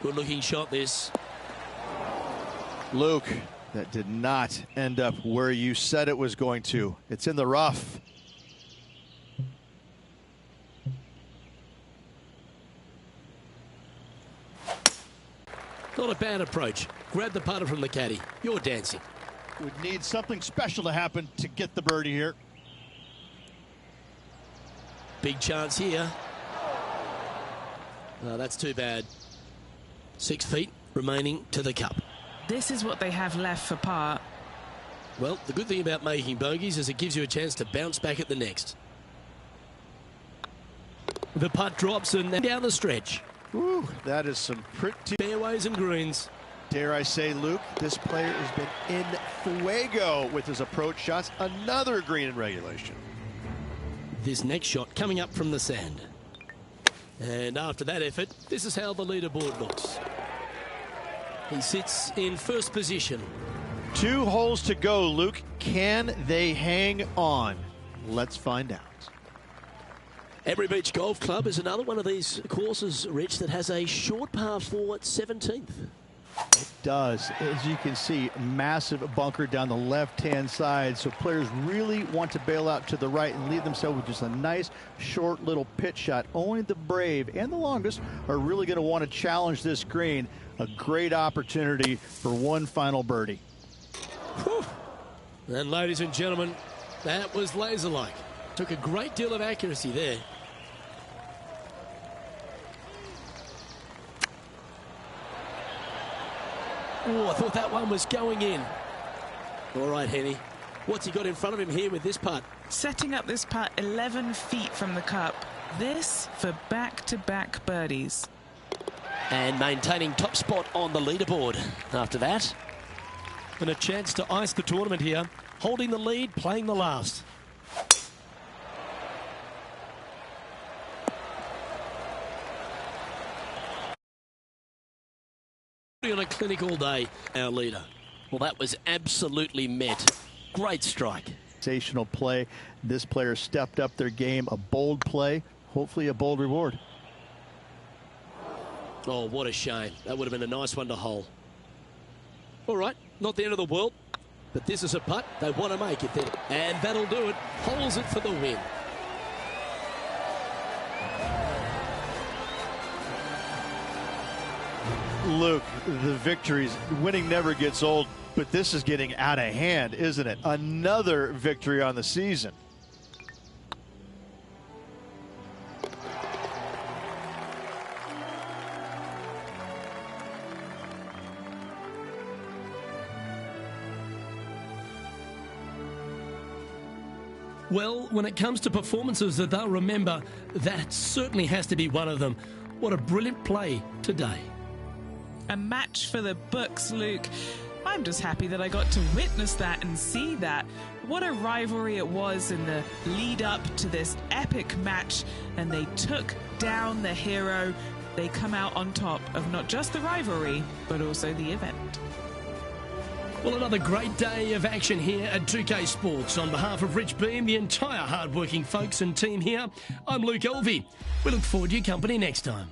Good looking shot this. Luke, that did not end up where you said it was going to. It's in the rough. Not a bad approach. Grab the putter from the caddy. You're dancing. Would need something special to happen to get the birdie here. Big chance here. Oh, that's too bad. 6 feet remaining to the cup. This is what they have left for par. Well, the good thing about making bogeys is it gives you a chance to bounce back at the next. The putt drops and down the stretch. Ooh, that is some pretty fairways and greens. Dare I say, Luke, this player has been in fuego with his approach shots. Another green in regulation. This next shot coming up from the sand. And after that effort, this is how the leaderboard looks. He sits in first position. 2 holes to go, Luke. Can they hang on? Let's find out. Emery Beach Golf Club is another one of these courses, Rich, that has a short par 4 at 17th. It does. As you can see, massive bunker down the left-hand side. So players really want to bail out to the right and leave themselves with just a nice, short little pitch shot. Only the brave and the longest are really going to want to challenge this green. A great opportunity for one final birdie. Whew. And ladies and gentlemen, that was laser-like. Took a great deal of accuracy there. Oh, I thought that one was going in. All right, Henny. What's he got in front of him here with this putt? Setting up this putt 11 feet from the cup. This for back-to-back birdies. And maintaining top spot on the leaderboard after that. And a chance to ice the tournament here. Holding the lead, playing the last. On a clinic all day, our leader. Well, that was absolutely met. Great strike. Sensational play. This player stepped up their game. A bold play. Hopefully a bold reward. Oh, what a shame. That would have been a nice one to hole. All right, not the end of the world, but this is a putt they want to make it there. And that'll do it. Holes it for the win. Luke, the victories, winning never gets old, but this is getting out of hand, isn't it? Another victory on the season. Well, when it comes to performances that they'll remember, that certainly has to be one of them. What a brilliant play today. A match for the books, Luke. I'm just happy that I got to witness that and see that. What a rivalry it was in the lead up to this epic match, and they took down the hero. They come out on top of not just the rivalry, but also the event. Well, another great day of action here at 2K Sports. On behalf of Rich Beam, the entire hard-working folks and team here, I'm Luke Elvey. We look forward to your company next time.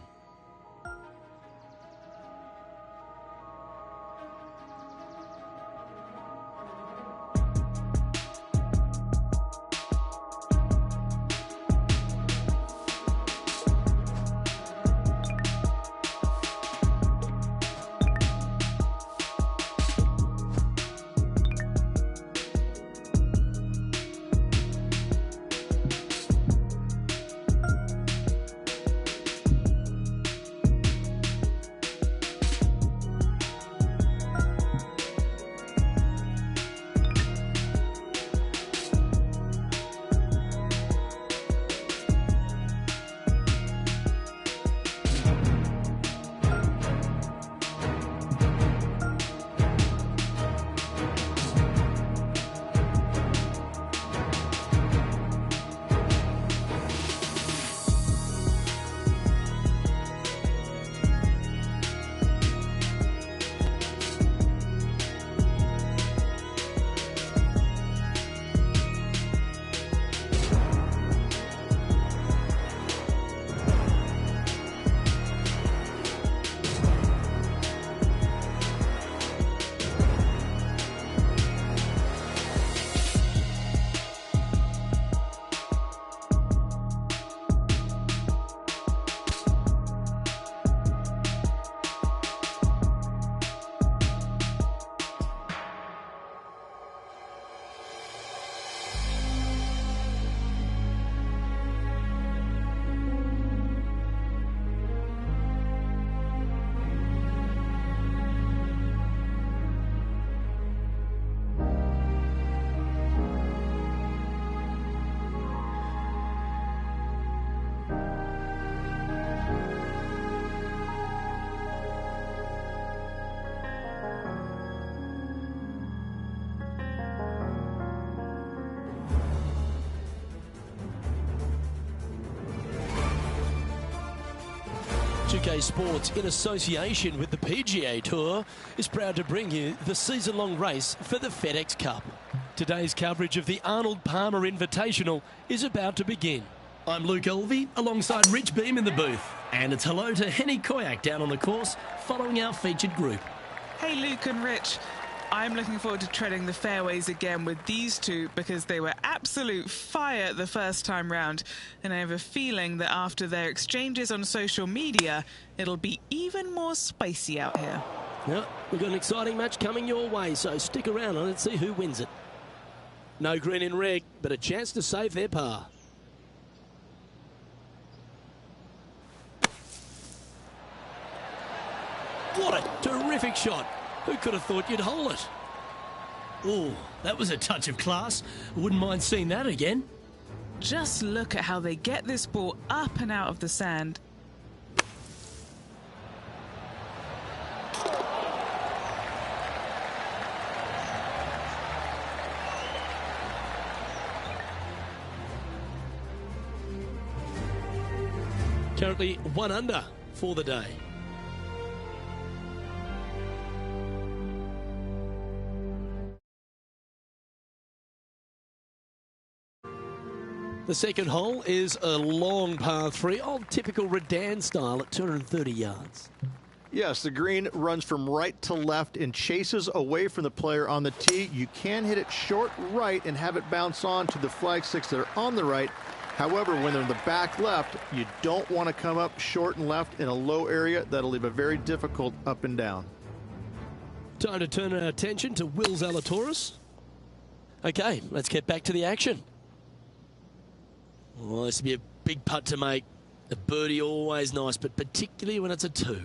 2K Sports, in association with the PGA Tour, is proud to bring you the season-long race for the FedEx Cup. Today's coverage of the Arnold Palmer Invitational is about to begin. I'm Luke Elvey, alongside Rich Beam in the booth. And it's hello to Henny Koyak down on the course, following our featured group. Hey Luke and Rich, I'm looking forward to treading the fairways again with these two because they were absolute fire the first time round, and I have a feeling that after their exchanges on social media, it'll be even more spicy out here. Yeah, we've got an exciting match coming your way, so stick around and let's see who wins it. No green in red, but a chance to save their par. What a terrific shot. Who could have thought you'd hole it? Oh, that was a touch of class. Wouldn't mind seeing that again. Just look at how they get this ball up and out of the sand. Currently 1 under for the day. The second hole is a long par 3, old typical Redan style at 230 yards. Yes, the green runs from right to left and chases away from the player on the tee. You can hit it short right and have it bounce on to the flag sticks that are on the right. However, when they're in the back left, you don't want to come up short and left in a low area. That'll leave a very difficult up and down. Time to turn our attention to Will Zalatoris. Okay, let's get back to the action. Well, this would be a big putt to make. A birdie always nice, but particularly when it's a 2.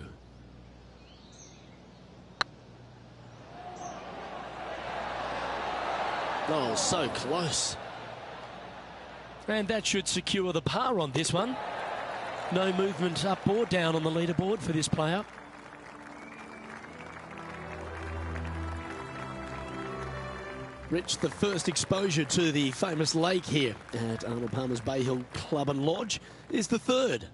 Oh, so close. And that should secure the par on this one. No movement up or down on the leaderboard for this player. Rich, the first exposure to the famous lake here at Arnold Palmer's Bay Hill Club and Lodge is the third.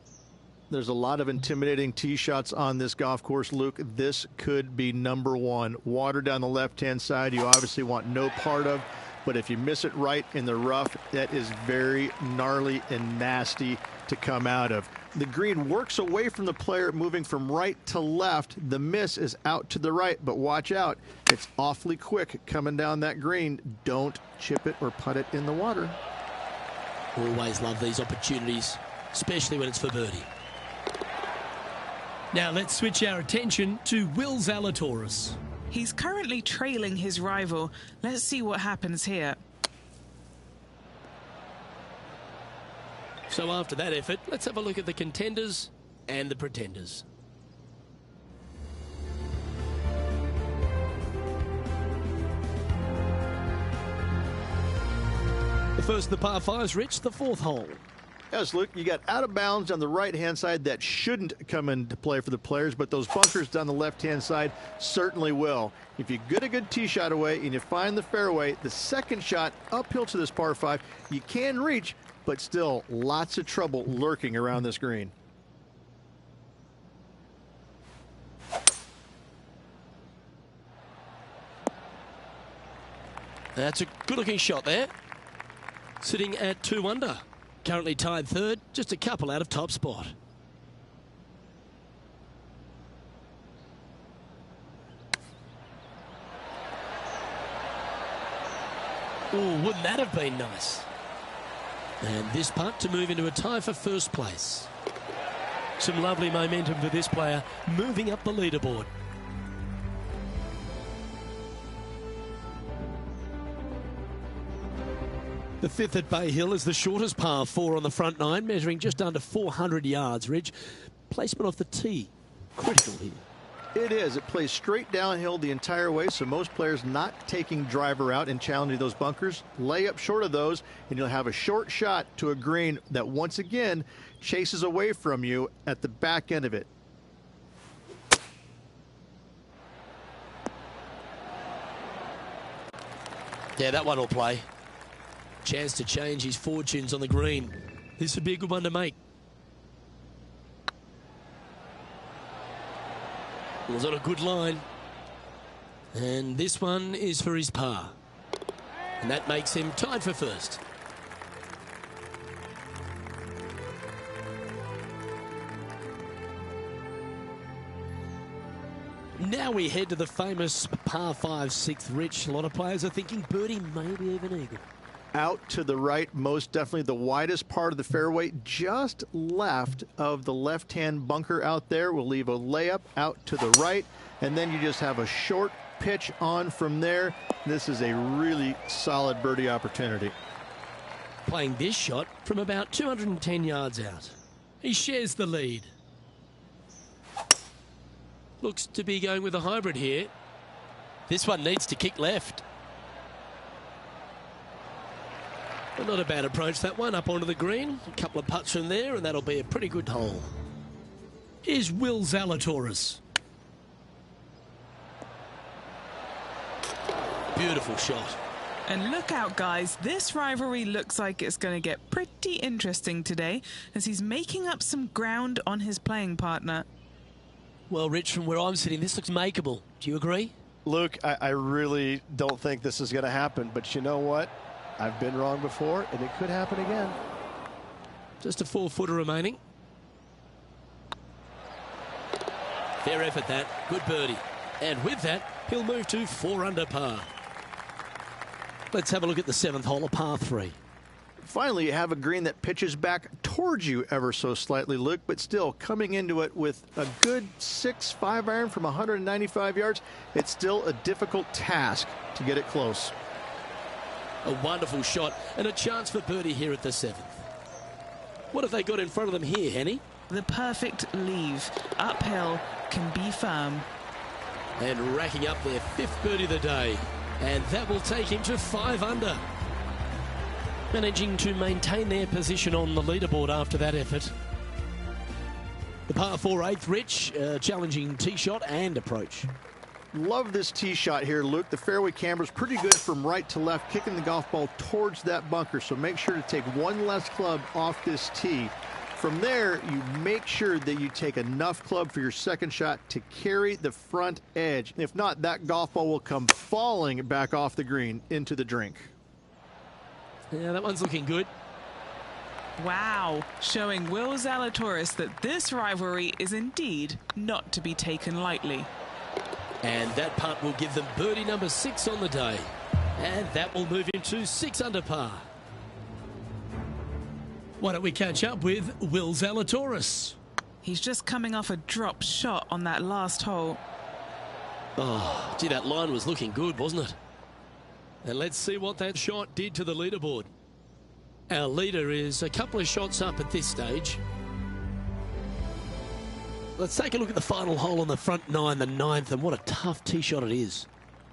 There's a lot of intimidating tee shots on this golf course, Luke. This could be number 1. Water down the left-hand side you obviously want no part of, but if you miss it right in the rough, that is very gnarly and nasty to come out of. The green works away from the player, moving from right to left. The miss is out to the right, but watch out. It's awfully quick coming down that green. Don't chip it or putt it in the water. Always love these opportunities, especially when it's for birdie. Now let's switch our attention to Will Zalatoris. He's currently trailing his rival. Let's see what happens here. So after that effort, let's have a look at the contenders and the pretenders. The first of the par 5s, Rich, the 4th hole. Yes, Luke, you got out of bounds on the right-hand side. That shouldn't come into play for the players, but those bunkers down the left-hand side certainly will. If you get a good tee shot away and you find the fairway, the second shot uphill to this par 5, you can reach, but still lots of trouble lurking around this green. That's a good-looking shot there. Sitting at 2 under. Currently tied 3rd, just a couple out of top spot. Oh, wouldn't that have been nice? And this putt to move into a tie for first place. Some lovely momentum for this player, moving up the leaderboard. The 5th at Bay Hill is the shortest par 4 on the front 9, measuring just under 400 yards, Ridge. Placement off the tee, critical here. It is. It plays straight downhill the entire way, so most players not taking driver out and challenging those bunkers. Lay up short of those, and you'll have a short shot to a green that once again chases away from you at the back end of it. Yeah, that one will play. Chance to change his fortunes on the green. This would be a good one to make. Was on a good line. And this one is for his par. And that makes him tied for first. Now we head to the famous par 5 6th, Rich. A lot of players are thinking birdie, maybe even eagle. Out to the right, most definitely the widest part of the fairway, just left of the left-hand bunker out there. We'll leave a layup out to the right, and then you just have a short pitch on from there. This is a really solid birdie opportunity. Playing this shot from about 210 yards out. He shares the lead. Looks to be going with a hybrid here. This one needs to kick left. But not a bad approach, that one, up onto the green. A couple of putts from there, and that'll be a pretty good hole. Here's Will Zalatoris. Beautiful shot. And look out, guys. This rivalry looks like it's going to get pretty interesting today as he's making up some ground on his playing partner. Well, Rich, from where I'm sitting, this looks makeable. Do you agree? Luke, I really don't think this is going to happen, but you know what? I've been wrong before, and it could happen again. Just a 4-footer remaining. Fair effort, that. Good birdie. And with that, he'll move to 4 under par. Let's have a look at the 7th hole, a par 3. Finally, you have a green that pitches back towards you ever so slightly, Luke, but still coming into it with a good 6-5 iron from 195 yards. It's still a difficult task to get it close. A wonderful shot and a chance for birdie here at the 7th. What have they got in front of them here, Henny? The perfect leave. Uphill, can be firm. And racking up their 5th birdie of the day. And that will take him to 5 under. Managing to maintain their position on the leaderboard after that effort. The par 4 8th, Rich, challenging tee shot and approach. Love this tee shot here, Luke. The fairway camber's pretty good from right to left, kicking the golf ball towards that bunker. So make sure to take one less club off this tee. From there, you make sure that you take enough club for your second shot to carry the front edge. If not, that golf ball will come falling back off the green into the drink. Yeah, that one's looking good. Wow, showing Will Zalatoris that this rivalry is indeed not to be taken lightly. And that putt will give them birdie number 6 on the day. And that will move him to 6 under par. Why don't we catch up with Will Zalatoris? He's just coming off a drop shot on that last hole. Oh, gee, that line was looking good, wasn't it? And let's see what that shot did to the leaderboard. Our leader is a couple of shots up at this stage. Let's take a look at the final hole on the front 9, the 9th, and what a tough tee shot it is.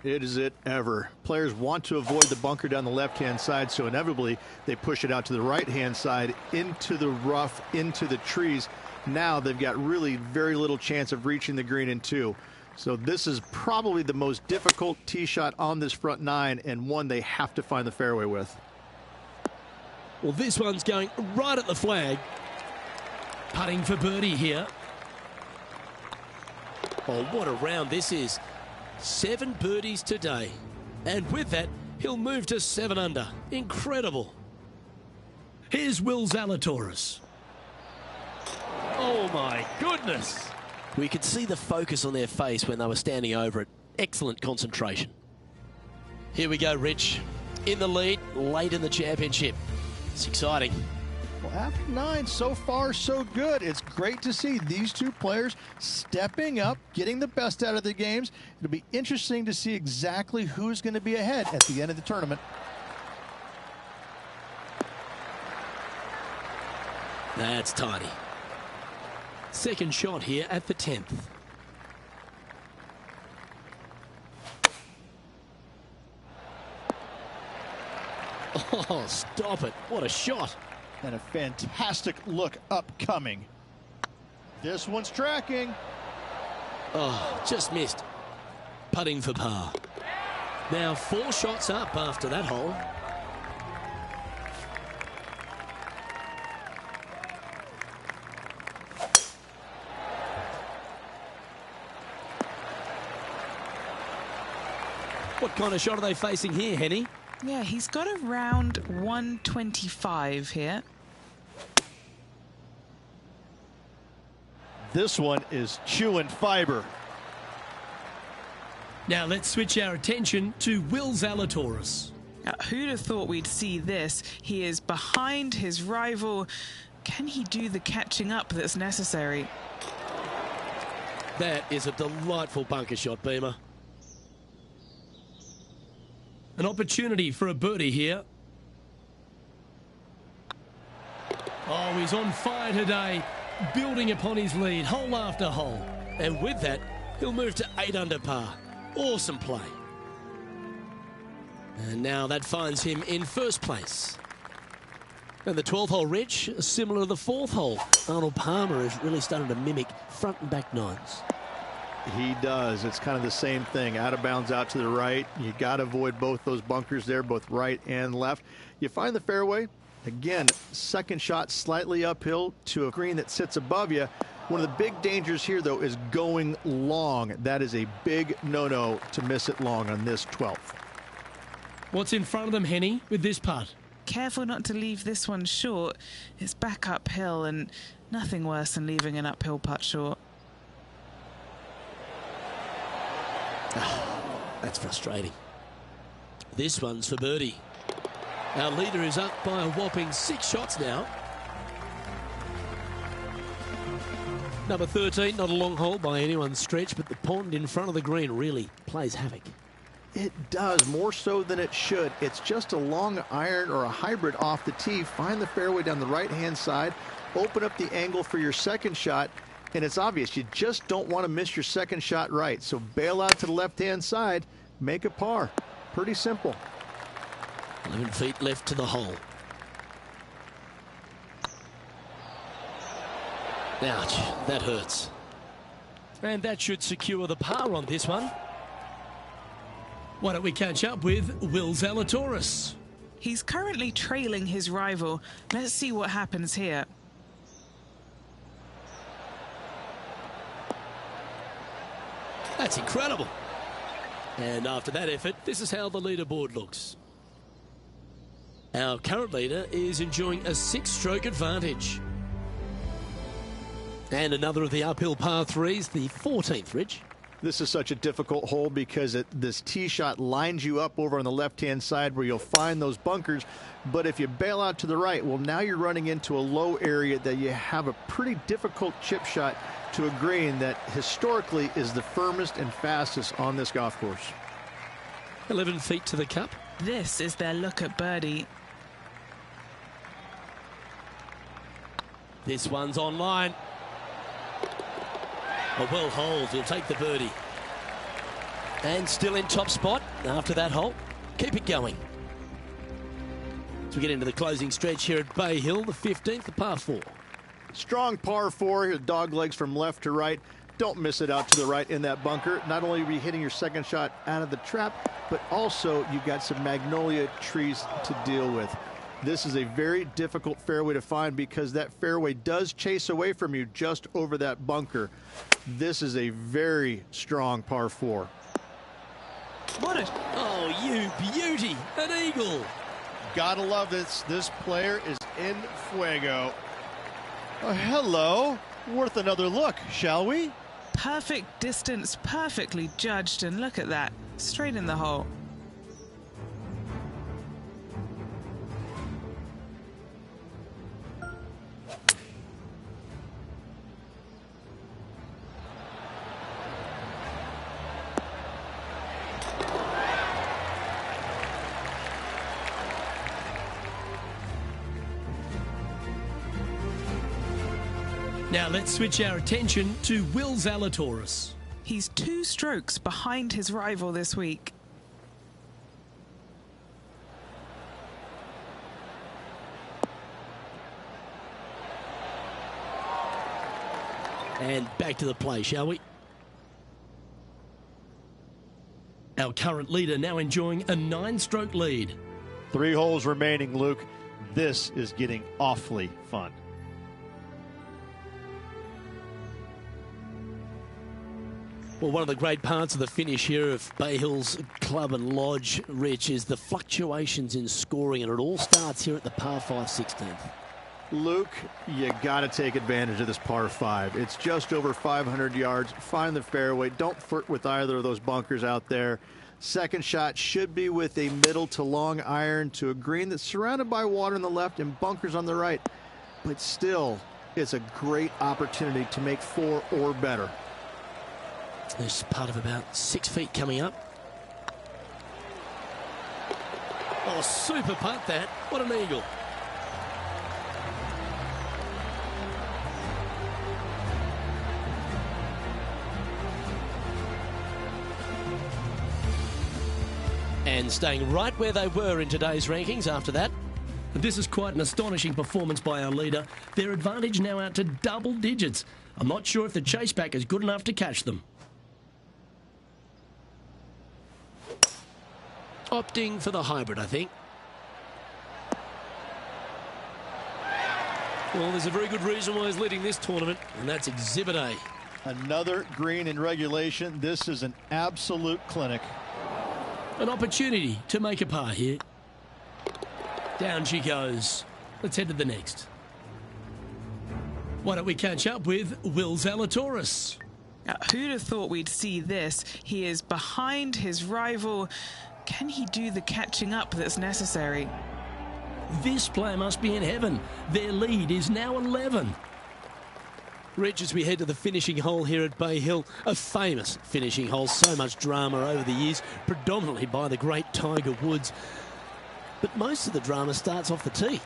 It is it ever. Players want to avoid the bunker down the left-hand side, so inevitably they push it out to the right-hand side, into the rough, into the trees. Now they've got really very little chance of reaching the green in 2. So this is probably the most difficult tee shot on this front 9, and one they have to find the fairway with. Well, this one's going right at the flag. Putting for birdie here. Oh, what a round this is. 7 birdies today. And with that, he'll move to 7 under. Incredible. Here's Will Zalatoris. Oh, my goodness. We could see the focus on their face when they were standing over it. Excellent concentration. Here we go, Rich. In the lead, late in the championship. It's exciting. Well, after 9, so far so good. It's great to see these two players stepping up, getting the best out of the games. It'll be interesting to see exactly who's going to be ahead at the end of the tournament. That's tiny. Second shot here at the 10th. Oh, stop it. What a shot. And a fantastic look upcoming. This one's tracking. Oh, just missed. Putting for par. Now 4 shots up after that hole. What kind of shot are they facing here, Henny? Yeah, he's got around 125 here. This one is chewing fiber. Now let's switch our attention to Will Zalatoris. Who'd have thought we'd see this? He is behind his rival. Can he do the catching up that's necessary? That is a delightful bunker shot, Beamer. An opportunity for a birdie here. Oh, he's on fire today, building upon his lead, hole after hole. And with that, he'll move to 8 under par. Awesome play. And now that finds him in first place. And the 12th hole, Rich, similar to the 4th hole. Arnold Palmer is really starting to mimic front and back nines. He does. It's kind of the same thing. Out of bounds out to the right. You got to avoid both those bunkers there, both right and left. You find the fairway. Again, second shot slightly uphill to a green that sits above you. One of the big dangers here, though, is going long. That is a big no-no to miss it long on this 12th. What's in front of them, Henny, with this putt? Careful not to leave this one short. It's back uphill, and nothing worse than leaving an uphill putt short. That's frustrating. This one's for birdie. Our leader is up by a whopping 6 shots now. Number 13, not a long hole by anyone's stretch, but the pond in front of the green really plays havoc. It does, more so than it should. It's just a long iron or a hybrid off the tee. Find the fairway down the right-hand side. Open up the angle for your second shot. And it's obvious, you just don't want to miss your second shot right. So bail out to the left-hand side, make a par. Pretty simple. 11 feet left to the hole. Ouch, that hurts. And that should secure the par on this one. Why don't we catch up with Will Zalatoris? He's currently trailing his rival. Let's see what happens here. That's incredible. And after that effort, this is how the leaderboard looks. Our current leader is enjoying a 6-stroke advantage. And another of the uphill par 3s, the 14th, Rich. This is such a difficult hole because this tee shot lines you up over on the left-hand side where you'll find those bunkers. But if you bail out to the right, well, now you're running into a low area that you have a pretty difficult chip shot to a green that historically is the firmest and fastest on this golf course. 11 feet to the cup. This is their look at birdie. This one's online. A well holed, he'll take the birdie. And still in top spot after that hole. Keep it going. As we get into the closing stretch here at Bay Hill, the 15th, the par 4. Strong par 4 here, dog legs from left to right. Don't miss it out to the right in that bunker. Not only are you hitting your second shot out of the trap, but also you've got some magnolia trees to deal with. This is a very difficult fairway to find because that fairway does chase away from you just over that bunker. This is a very strong par 4. What a... Oh, you beauty! An eagle! Gotta love this. This player is in fuego. Oh, hello. Worth another look, shall we? Perfect distance, perfectly judged, and look at that. Straight in the hole. Now let's switch our attention to Will Zalatoris. He's 2 strokes behind his rival this week. And back to the play, shall we? Our current leader now enjoying a 9-stroke lead. 3 holes remaining, Luke. This is getting awfully fun. Well, one of the great parts of the finish here of Bay Hills Club and Lodge, Rich, is the fluctuations in scoring, and it all starts here at the par 5 16th. Luke, you got to take advantage of this par 5. It's just over 500 yards. Find the fairway. Don't flirt with either of those bunkers out there. Second shot should be with a middle to long iron to a green that's surrounded by water on the left and bunkers on the right. But still, it's a great opportunity to make 4 or better. There's part of about 6 feet coming up. Oh, super putt that. What an eagle. And staying right where they were in today's rankings after that. This is quite an astonishing performance by our leader. Their advantage now out to double digits. I'm not sure if the chase back is good enough to catch them. Opting for the hybrid, I think. Well, there's a very good reason why he's leading this tournament, and that's Exhibit A. Another green in regulation. This is an absolute clinic. An opportunity to make a par here. Down she goes. Let's head to the next. Why don't we catch up with Will Zalatoris? Who'd have thought we'd see this? He is behind his rival. Can he do the catching up that's necessary? This player must be in heaven. Their lead is now 11. Rich, as we head to the finishing hole here at Bay Hill, a famous finishing hole, so much drama over the years, predominantly by the great Tiger Woods. But most of the drama starts off the tee.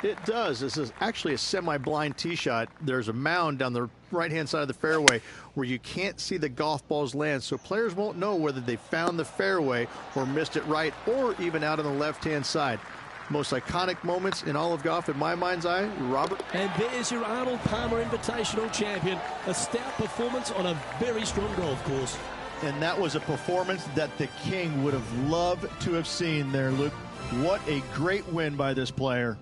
It does. This is actually a semi-blind tee shot. There's a mound down the right-hand side of the fairway where you can't see the golf balls land, so players won't know whether they found the fairway or missed it right or even out on the left-hand side. Most iconic moments in all of golf, in my mind's eye, Robert. And there's your Arnold Palmer Invitational champion. A stout performance on a very strong golf course. And that was a performance that the King would have loved to have seen there, Luke. What a great win by this player.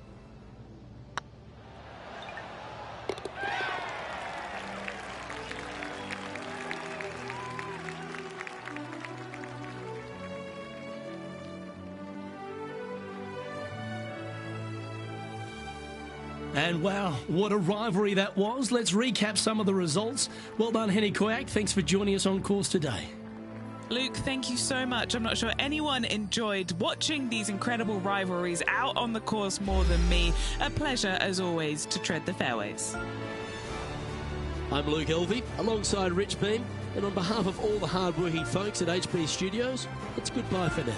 And wow, what a rivalry that was. Let's recap some of the results. Well done, Henny Koyak. Thanks for joining us on course today. Luke, thank you so much. I'm not sure anyone enjoyed watching these incredible rivalries out on the course more than me. A pleasure, as always, to tread the fairways. I'm Luke Elvey, alongside Rich Beam, and on behalf of all the hard-working folks at HP Studios, it's goodbye for now.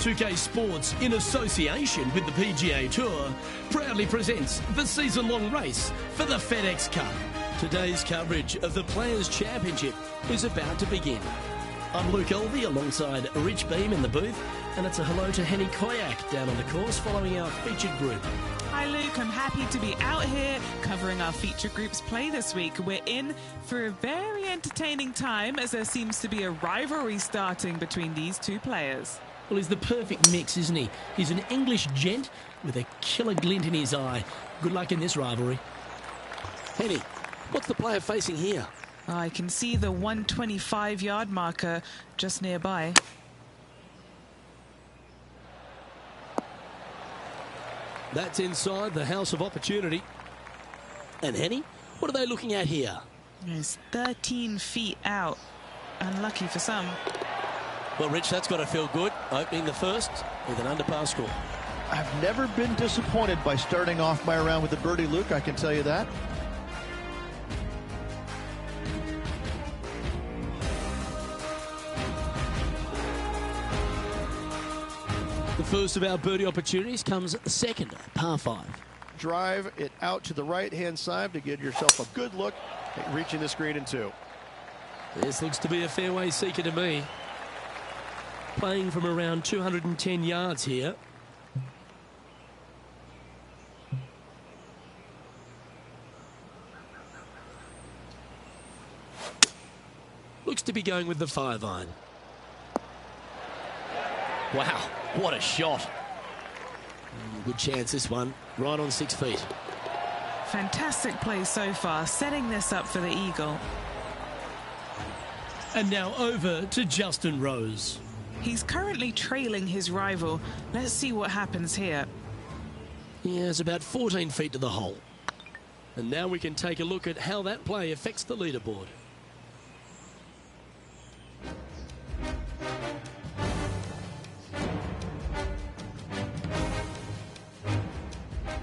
2K Sports, in association with the PGA Tour, proudly presents the season-long race for the FedEx Cup. Today's coverage of the Players' Championship is about to begin. I'm Luke Elvey alongside Rich Beam in the booth, and it's a hello to Henny Koyak down on the course following our featured group. Hi Luke, I'm happy to be out here covering our feature group's play this week. We're in for a very entertaining time as there seems to be a rivalry starting between these two players. Well, he's the perfect mix, isn't he? He's an English gent with a killer glint in his eye. Good luck in this rivalry. Henny, what's the player facing here? I can see the 125-yard marker just nearby. That's inside the house of opportunity. And Henny, what are they looking at here? It's 13 feet out. Unlucky for some. Well, Rich, that's got to feel good, opening the first with an underpass score. I've never been disappointed by starting off my round with a birdie, Luke, I can tell you that. The first of our birdie opportunities comes second, par 5. Drive it out to the right-hand side to get yourself a good look at reaching this green in 2. This looks to be a fairway seeker to me. Playing from around 210 yards here. Looks to be going with the 5-iron. Wow, what a shot. Good chance this one, right on 6 feet. Fantastic play so far, setting this up for the eagle. And now over to Justin Rose. He's currently trailing his rival. Let's see what happens here. Yeah, it's about 14 feet to the hole. And now we can take a look at how that play affects the leaderboard.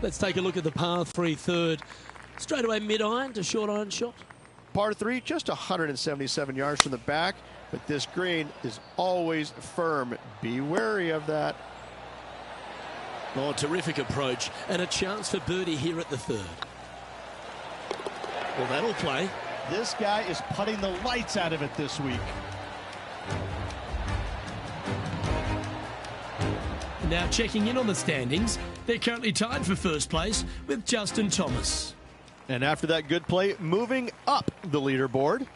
Let's take a look at the par 3 third. Straight away mid-iron to short iron shot. Par 3, just 177 yards from the back, but this green is always firm. Be wary of that. Oh, terrific approach, and a chance for birdie here at the third. Well, that'll play. This guy is putting the lights out of it this week. Now checking in on the standings, they're currently tied for first place with Justin Thomas. And after that good play, moving up the leaderboard.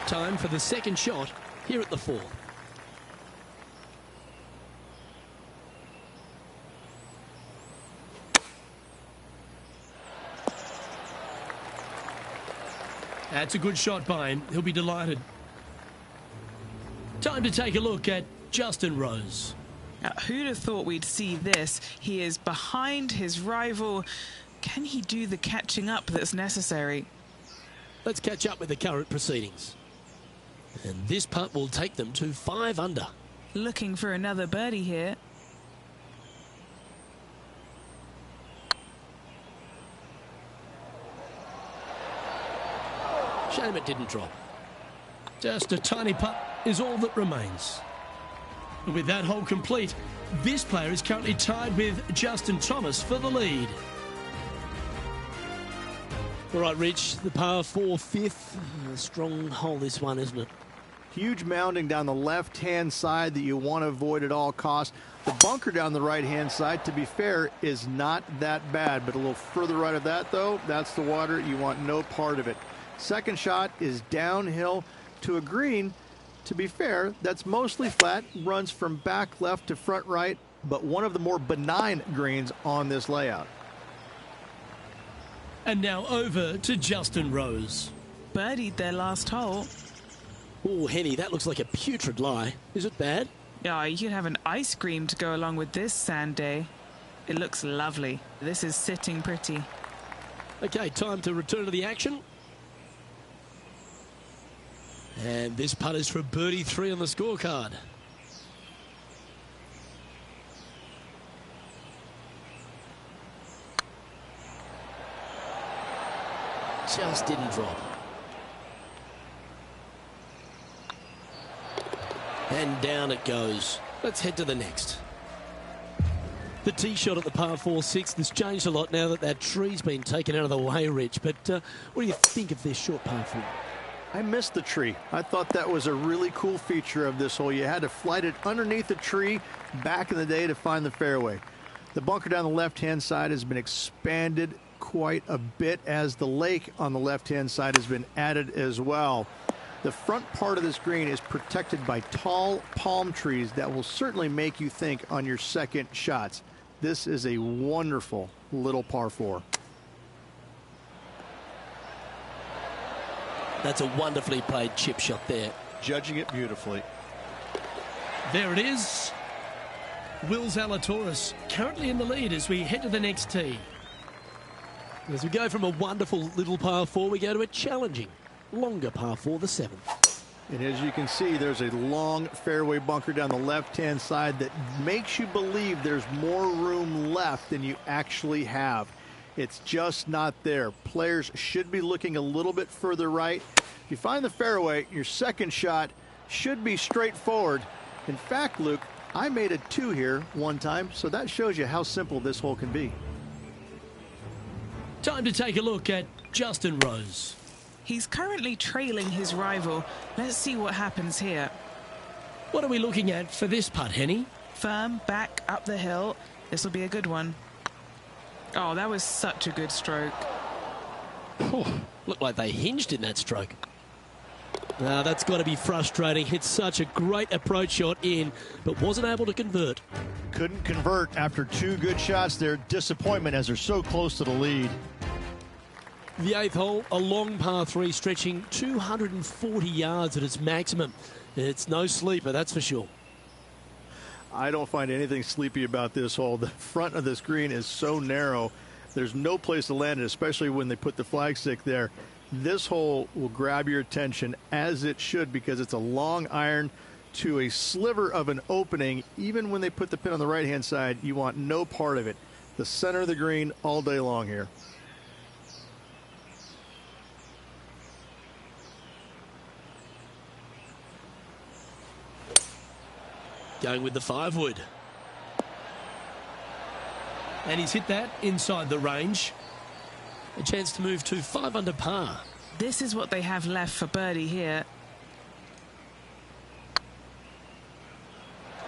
Time for the second shot here at the 4th. That's a good shot by him. He'll be delighted. Time to take a look at Justin Rose. Now, who'd have thought we'd see this? He is behind his rival. Can he do the catching up that's necessary? Let's catch up with the current proceedings. And this putt will take them to 5 under. Looking for another birdie here. Shame it didn't drop. Just a tiny putt is all that remains. And with that hole complete, this player is currently tied with Justin Thomas for the lead. All right, Rich, the par 4 fifth. A strong hole this one, isn't it? Huge mounding down the left-hand side that you want to avoid at all costs. The bunker down the right-hand side, to be fair, is not that bad. But a little further right of that, though, that's the water. You want no part of it. Second shot is downhill to a green. To be fair, that's mostly flat, runs from back left to front right, but one of the more benign greens on this layout. And now over to Justin Rose. Birdied their last hole. Oh, Henny, that looks like a putrid lie. Is it bad? Yeah, you could have an ice cream to go along with this sand day. It looks lovely. This is sitting pretty. Okay, time to return to the action. And this putt is for birdie 3 on the scorecard. Just didn't drop. And down it goes. Let's head to the next. The tee shot at the par 4-6 has changed a lot now that that tree's been taken out of the way, Rich. But what do you think of this short par 4? I missed the tree. I thought that was a really cool feature of this hole. You had to flight it underneath the tree back in the day to find the fairway. The bunker down the left-hand side has been expanded quite a bit as the lake on the left-hand side has been added as well. The front part of this green is protected by tall palm trees that will certainly make you think on your second shots. This is a wonderful little par 4. That's a wonderfully played chip shot there. Judging it beautifully. There it is. Will Zalatoris currently in the lead as we head to the next tee. As we go from a wonderful little par 4, we go to a challenging, longer par 4, the 7th. And as you can see, there's a long fairway bunker down the left-hand side that makes you believe there's more room left than you actually have. It's just not there. Players should be looking a little bit further right. If you find the fairway, your second shot should be straightforward. In fact, Luke, I made a 2 here one time, so that shows you how simple this hole can be. Time to take a look at Justin Rose. He's currently trailing his rival. Let's see what happens here. What are we looking at for this putt, Henny? Firm back up the hill. This will be a good one. Oh, that was such a good stroke. Looked like they hinged in that stroke. Now that's got to be frustrating. Hit such a great approach shot in, but wasn't able to convert. Couldn't convert after 2 good shots there. Disappointment as they're so close to the lead. The 8th hole, a long par 3 stretching 240 yards at its maximum. It's no sleeper, that's for sure. I don't find anything sleepy about this hole. The front of this green is so narrow. There's no place to land it, especially when they put the flagstick there. This hole will grab your attention, as it should, because it's a long iron to a sliver of an opening. Even when they put the pin on the right-hand side, you want no part of it. The center of the green all day long here. Going with the 5-wood. And he's hit that inside the range. A chance to move to 5 under par. This is what they have left for birdie here.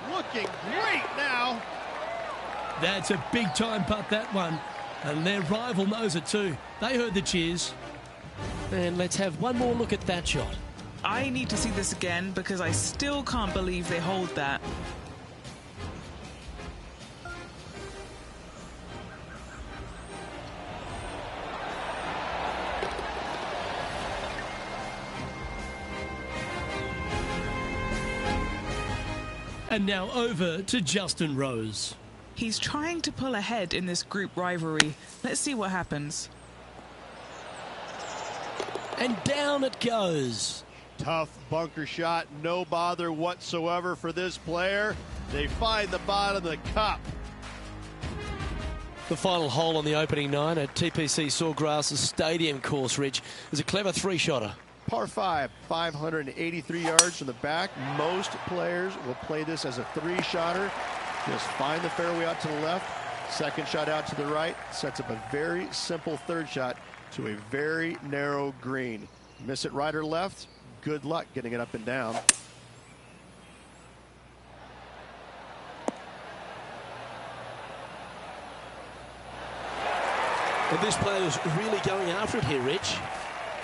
Looking great now. That's a big time putt, that one. And their rival knows it too. They heard the cheers. And let's have one more look at that shot. I need to see this again because I still can't believe they hold that. And now over to Justin Rose. He's trying to pull ahead in this group rivalry. Let's see what happens. And down it goes. Tough bunker shot, no bother whatsoever for this player. They find the bottom of the cup. The final hole on the opening 9 at TPC Sawgrass Stadium course, Rich, is a clever 3-shotter. Par 5, 583 yards from the back. Most players will play this as a 3-shotter. Just find the fairway out to the left, second shot out to the right, sets up a very simple 3rd shot to a very narrow green. Miss it right or left, good luck getting it up and down. And this player is really going after it here, Rich.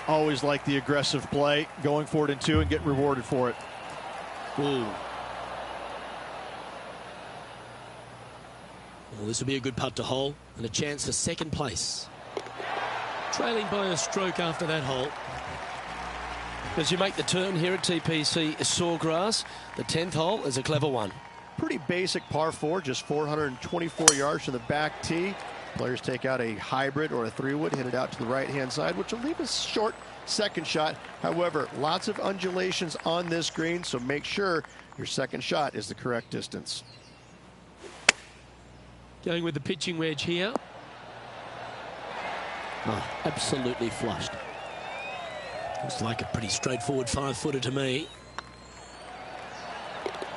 Always like the aggressive play, going for it in 2 and get rewarded for it. Ooh. Well, this will be a good putt to hole and a chance for 2nd place. Trailing by a stroke after that hole. As you make the turn here at TPC Sawgrass, the 10th hole is a clever one. Pretty basic par 4, just 424 yards from the back tee. Players take out a hybrid or a 3-wood, hit it out to the right-hand side, which will leave a short second shot. However, lots of undulations on this green, so make sure your second shot is the correct distance. Going with the pitching wedge here. Oh, absolutely flushed. Looks like a pretty straightforward 5-footer to me.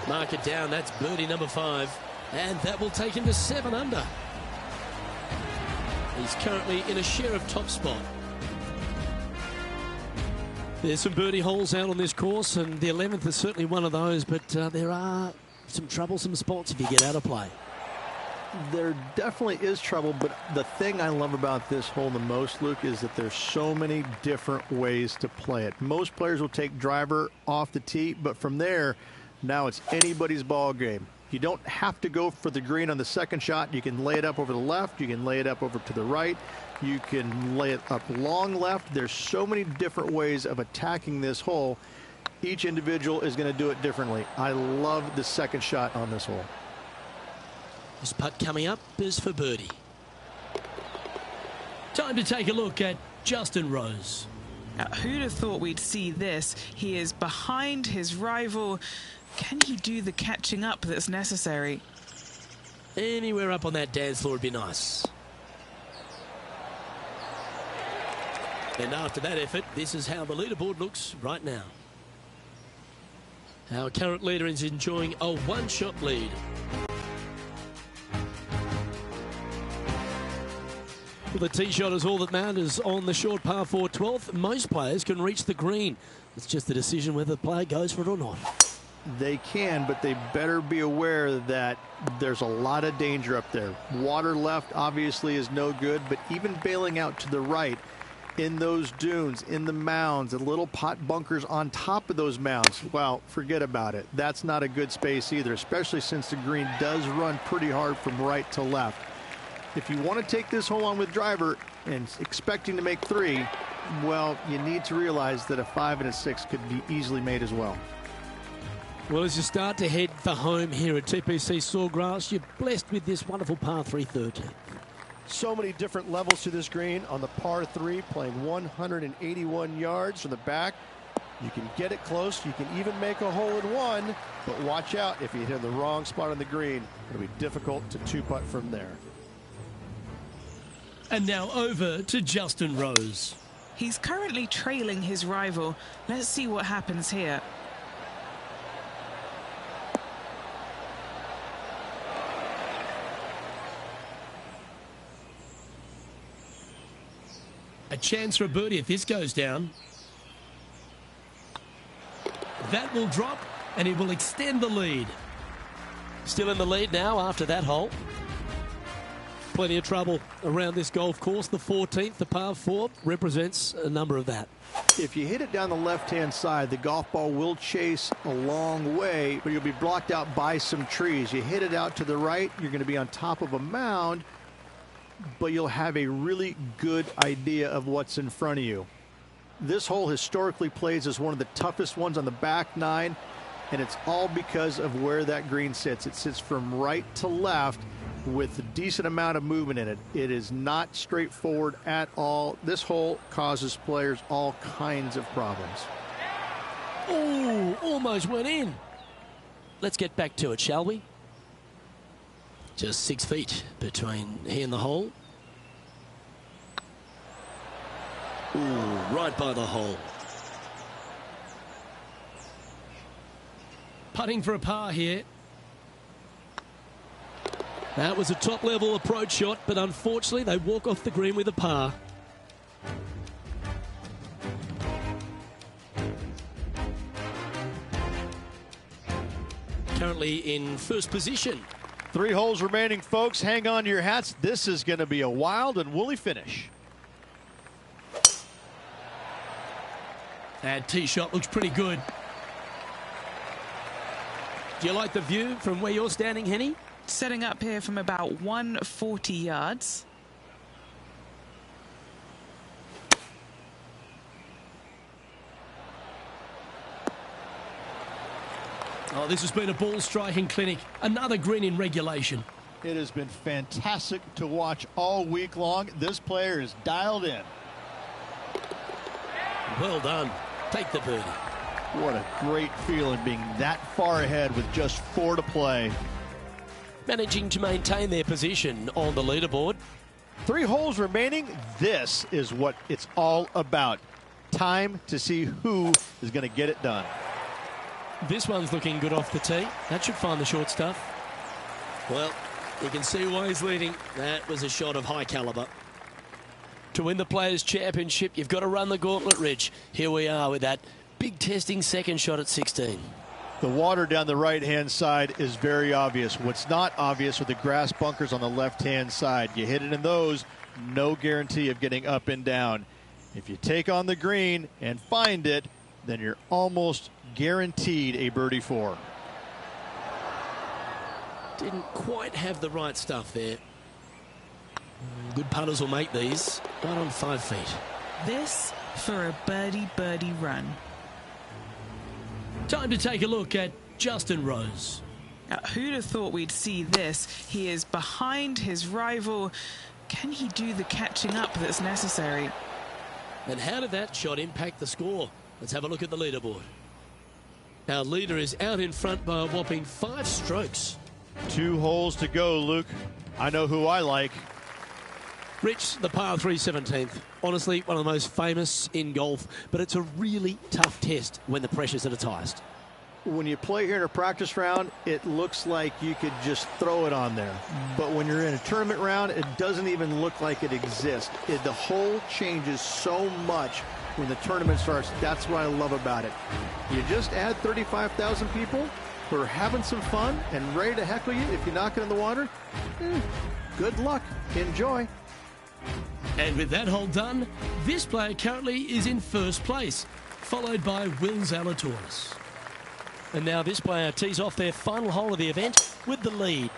Mark it down, that's birdie number 5. And that will take him to 7 under. He's currently in a share of top spot. There's some birdie holes out on this course, and the 11th is certainly one of those, but there are some troublesome spots if you get out of play. There definitely is trouble, but the thing I love about this hole the most, Luke, is that there's so many different ways to play it. Most players will take driver off the tee, but from there, now it's anybody's ball game. You don't have to go for the green on the second shot. You can lay it up over the left. You can lay it up over to the right. You can lay it up long left. There's so many different ways of attacking this hole. Each individual is going to do it differently. I love the second shot on this hole. This putt coming up is for birdie. Time to take a look at Justin Rose. Now, who'd have thought we'd see this? He is behind his rival. Can he do the catching up that's necessary? Anywhere up on that dance floor would be nice. And after that effort, this is how the leaderboard looks right now. Our current leader is enjoying a one-shot lead. Well, the tee shot is all that matters on the short par 4 12th. Most players can reach the green. It's just a decision whether the player goes for it or not. They can, but they better be aware that there's a lot of danger up there. Water left obviously is no good, but even bailing out to the right in those dunes, in the mounds, the little pot bunkers on top of those mounds, well, forget about it. That's not a good space either, especially since the green does run pretty hard from right to left. If you want to take this hole on with driver and expecting to make 3, well, you need to realize that a 5 and a 6 could be easily made as well. Well, as you start to head for home here at TPC Sawgrass, you're blessed with this wonderful par 3 13. So many different levels to this green on the par 3, playing 181 yards from the back. You can get it close. You can even make a hole in one, but watch out if you hit the wrong spot on the green. It'll be difficult to 2-putt from there. And now over to Justin Rose. He's currently trailing his rival. Let's see what happens here. A chance for a birdie if this goes down. That will drop, and it will extend the lead. Still in the lead now after that hole. Plenty of trouble around this golf course. The 14th, the par 4, represents a number of that. If you hit it down the left-hand side, the golf ball will chase a long way, but you'll be blocked out by some trees. You hit it out to the right, you're going to be on top of a mound, but you'll have a really good idea of what's in front of you. This hole historically plays as one of the toughest ones on the back 9, and it's all because of where that green sits. It sits from right to left with a decent amount of movement in it. It is not straightforward at all. This hole causes players all kinds of problems. Oh, almost went in. Let's get back to it, shall we? Just 6 feet between he and the hole. Ooh, right by the hole. Putting for a par here. That was a top-level approach shot, but unfortunately they walk off the green with a par. Currently in first position. 3 holes remaining, folks. Hang on to your hats. This is going to be a wild and woolly finish. That tee shot looks pretty good. Do you like the view from where you're standing, Henny? Setting up here from about 140 yards. Oh, this has been a ball striking clinic. Another green in regulation. It has been fantastic to watch all week long. This player is dialed in. Well done. Take the birdie. What a great feeling being that far ahead with just 4 to play. Managing to maintain their position on the leaderboard. 3 holes remaining. This is what it's all about. Time to see who is going to get it done. This one's looking good off the tee. That should find the short stuff. Well, you can see why he's leading. That was a shot of high caliber. To win the Players' Championship, you've got to run the gauntlet, Rich. Here we are with that big testing second shot at 16. The water down the right-hand side is very obvious. What's not obvious are the grass bunkers on the left-hand side. You hit it in those, no guarantee of getting up and down. If you take on the green and find it, then you're almost guaranteed a birdie 4. Didn't quite have the right stuff there. Good putters will make these. Right on 5 feet. This for a birdie run. Time to take a look at Justin Rose. Who'd have thought we'd see this? He is behind his rival. Can he do the catching up that's necessary? And how did that shot impact the score? Let's have a look at the leaderboard. Our leader is out in front by a whopping 5 strokes. 2 holes to go, Luke. I know who I like. Rich, the par 3 17th. Honestly, one of the most famous in golf, but it's a really tough test when the pressure's at its highest. When you play here in a practice round, it looks like you could just throw it on there. But when you're in a tournament round, it doesn't even look like it exists. The hole changes so much when the tournament starts. That's what I love about it. You just add 35,000 people who are having some fun and ready to heckle you if you knock it in the water. Good luck. Enjoy. And with that hole done, this player currently is in first place, followed by Will Zalatoris. And now this player tees off their final hole of the event with the lead.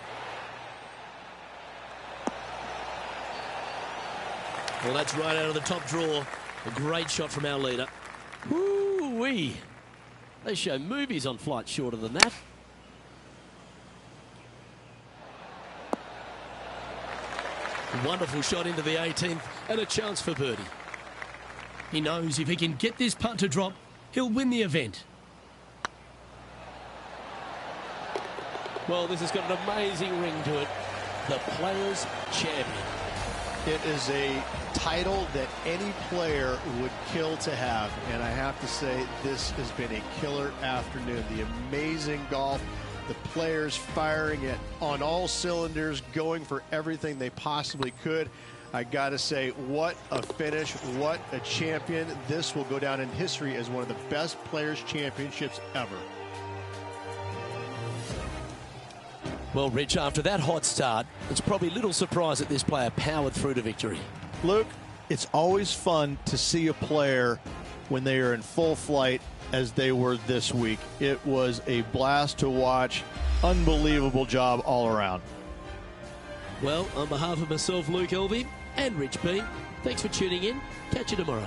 Well, that's right out of the top draw. A great shot from our leader. Woo-wee. They show movies on flights shorter than that. Wonderful shot into the 18th and a chance for birdie. He knows if he can get this putt to drop, he'll win the event. Well, this has got an amazing ring to it. The Players' Champion. It is a title that any player would kill to have, and I have to say this has been a killer afternoon. The amazing golf, the players firing it on all cylinders, going for everything they possibly could. I gotta say, what a finish, what a champion. This will go down in history as one of the best Players' Championships ever. Well, Rich, after that hot start, it's probably little surprise that this player powered through to victory. Luke, it's always fun to see a player when they are in full flight as they were this week. It was a blast to watch. Unbelievable job all around. Well, on behalf of myself, Luke Elvey, and Rich B, thanks for tuning in. Catch you tomorrow.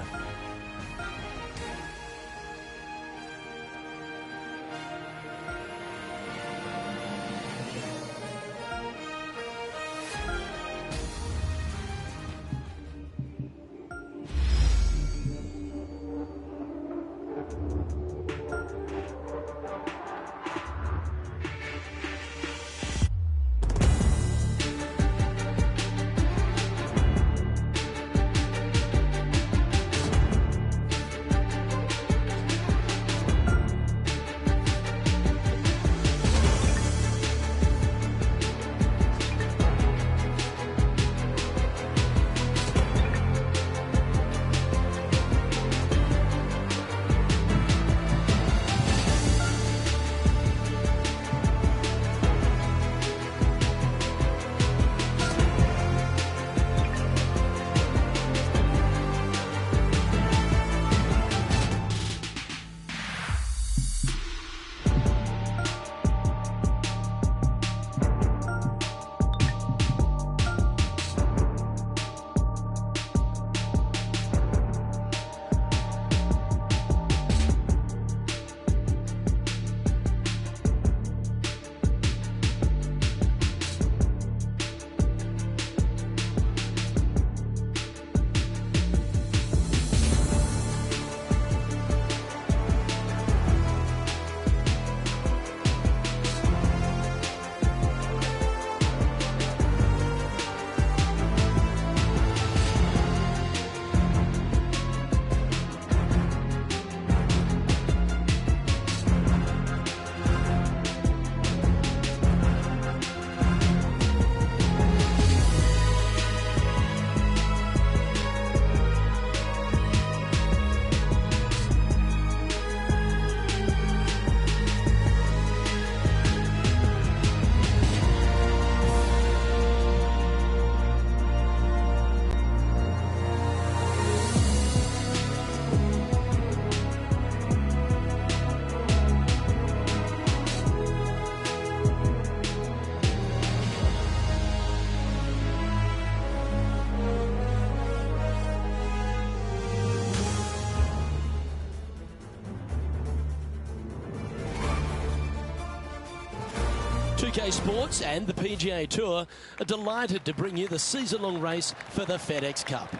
UK Sports and the PGA Tour are delighted to bring you the season-long race for the FedEx Cup.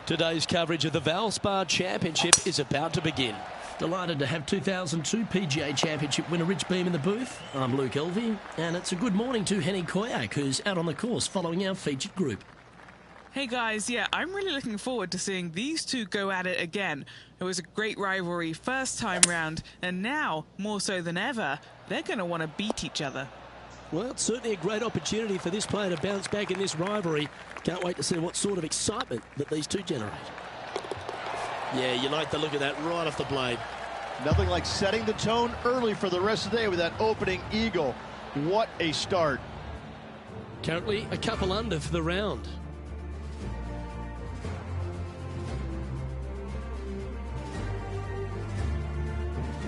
Today's coverage of the Valspar Championship is about to begin. Delighted to have 2002 PGA Championship winner Rich Beem in the booth. I'm Luke Elvey, and it's a good morning to Henny Koyak, who's out on the course following our featured group. Hey guys, yeah, I'm really looking forward to seeing these two go at it again. It was a great rivalry first time round, and now, more so than ever, they're going to want to beat each other. Well, it's certainly a great opportunity for this player to bounce back in this rivalry. Can't wait to see what sort of excitement that these two generate. Yeah, you like the look of that right off the blade. Nothing like setting the tone early for the rest of the day with that opening eagle. What a start. Currently a couple under for the round.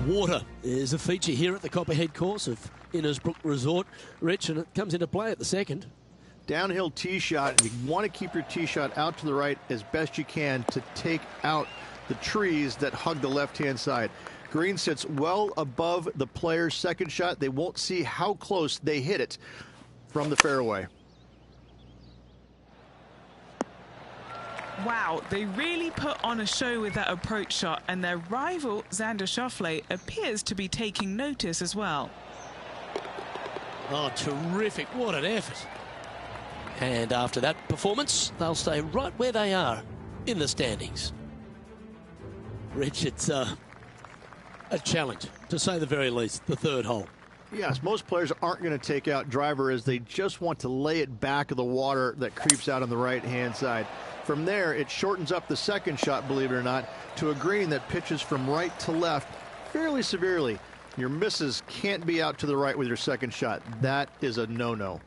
Water is a feature here at the Copperhead course of Innisbrook Resort, Rich, and it comes into play at the second. Downhill tee shot. You want to keep your tee shot out to the right as best you can to take out the trees that hug the left-hand side. Green sits well above the player's second shot. They won't see how close they hit it from the fairway. Wow, they really put on a show with that approach shot, and their rival, Xander Schauffele, appears to be taking notice as well. Oh, terrific. What an effort. And after that performance, they'll stay right where they are in the standings. Rich, it's a challenge, to say the very least, the third hole. Yes, most players aren't going to take out driver as they just want to lay it back of the water that creeps out on the right-hand side. From there, it shortens up the second shot, believe it or not, to a green that pitches from right to left fairly severely. Your misses can't be out to the right with your second shot. That is a no-no.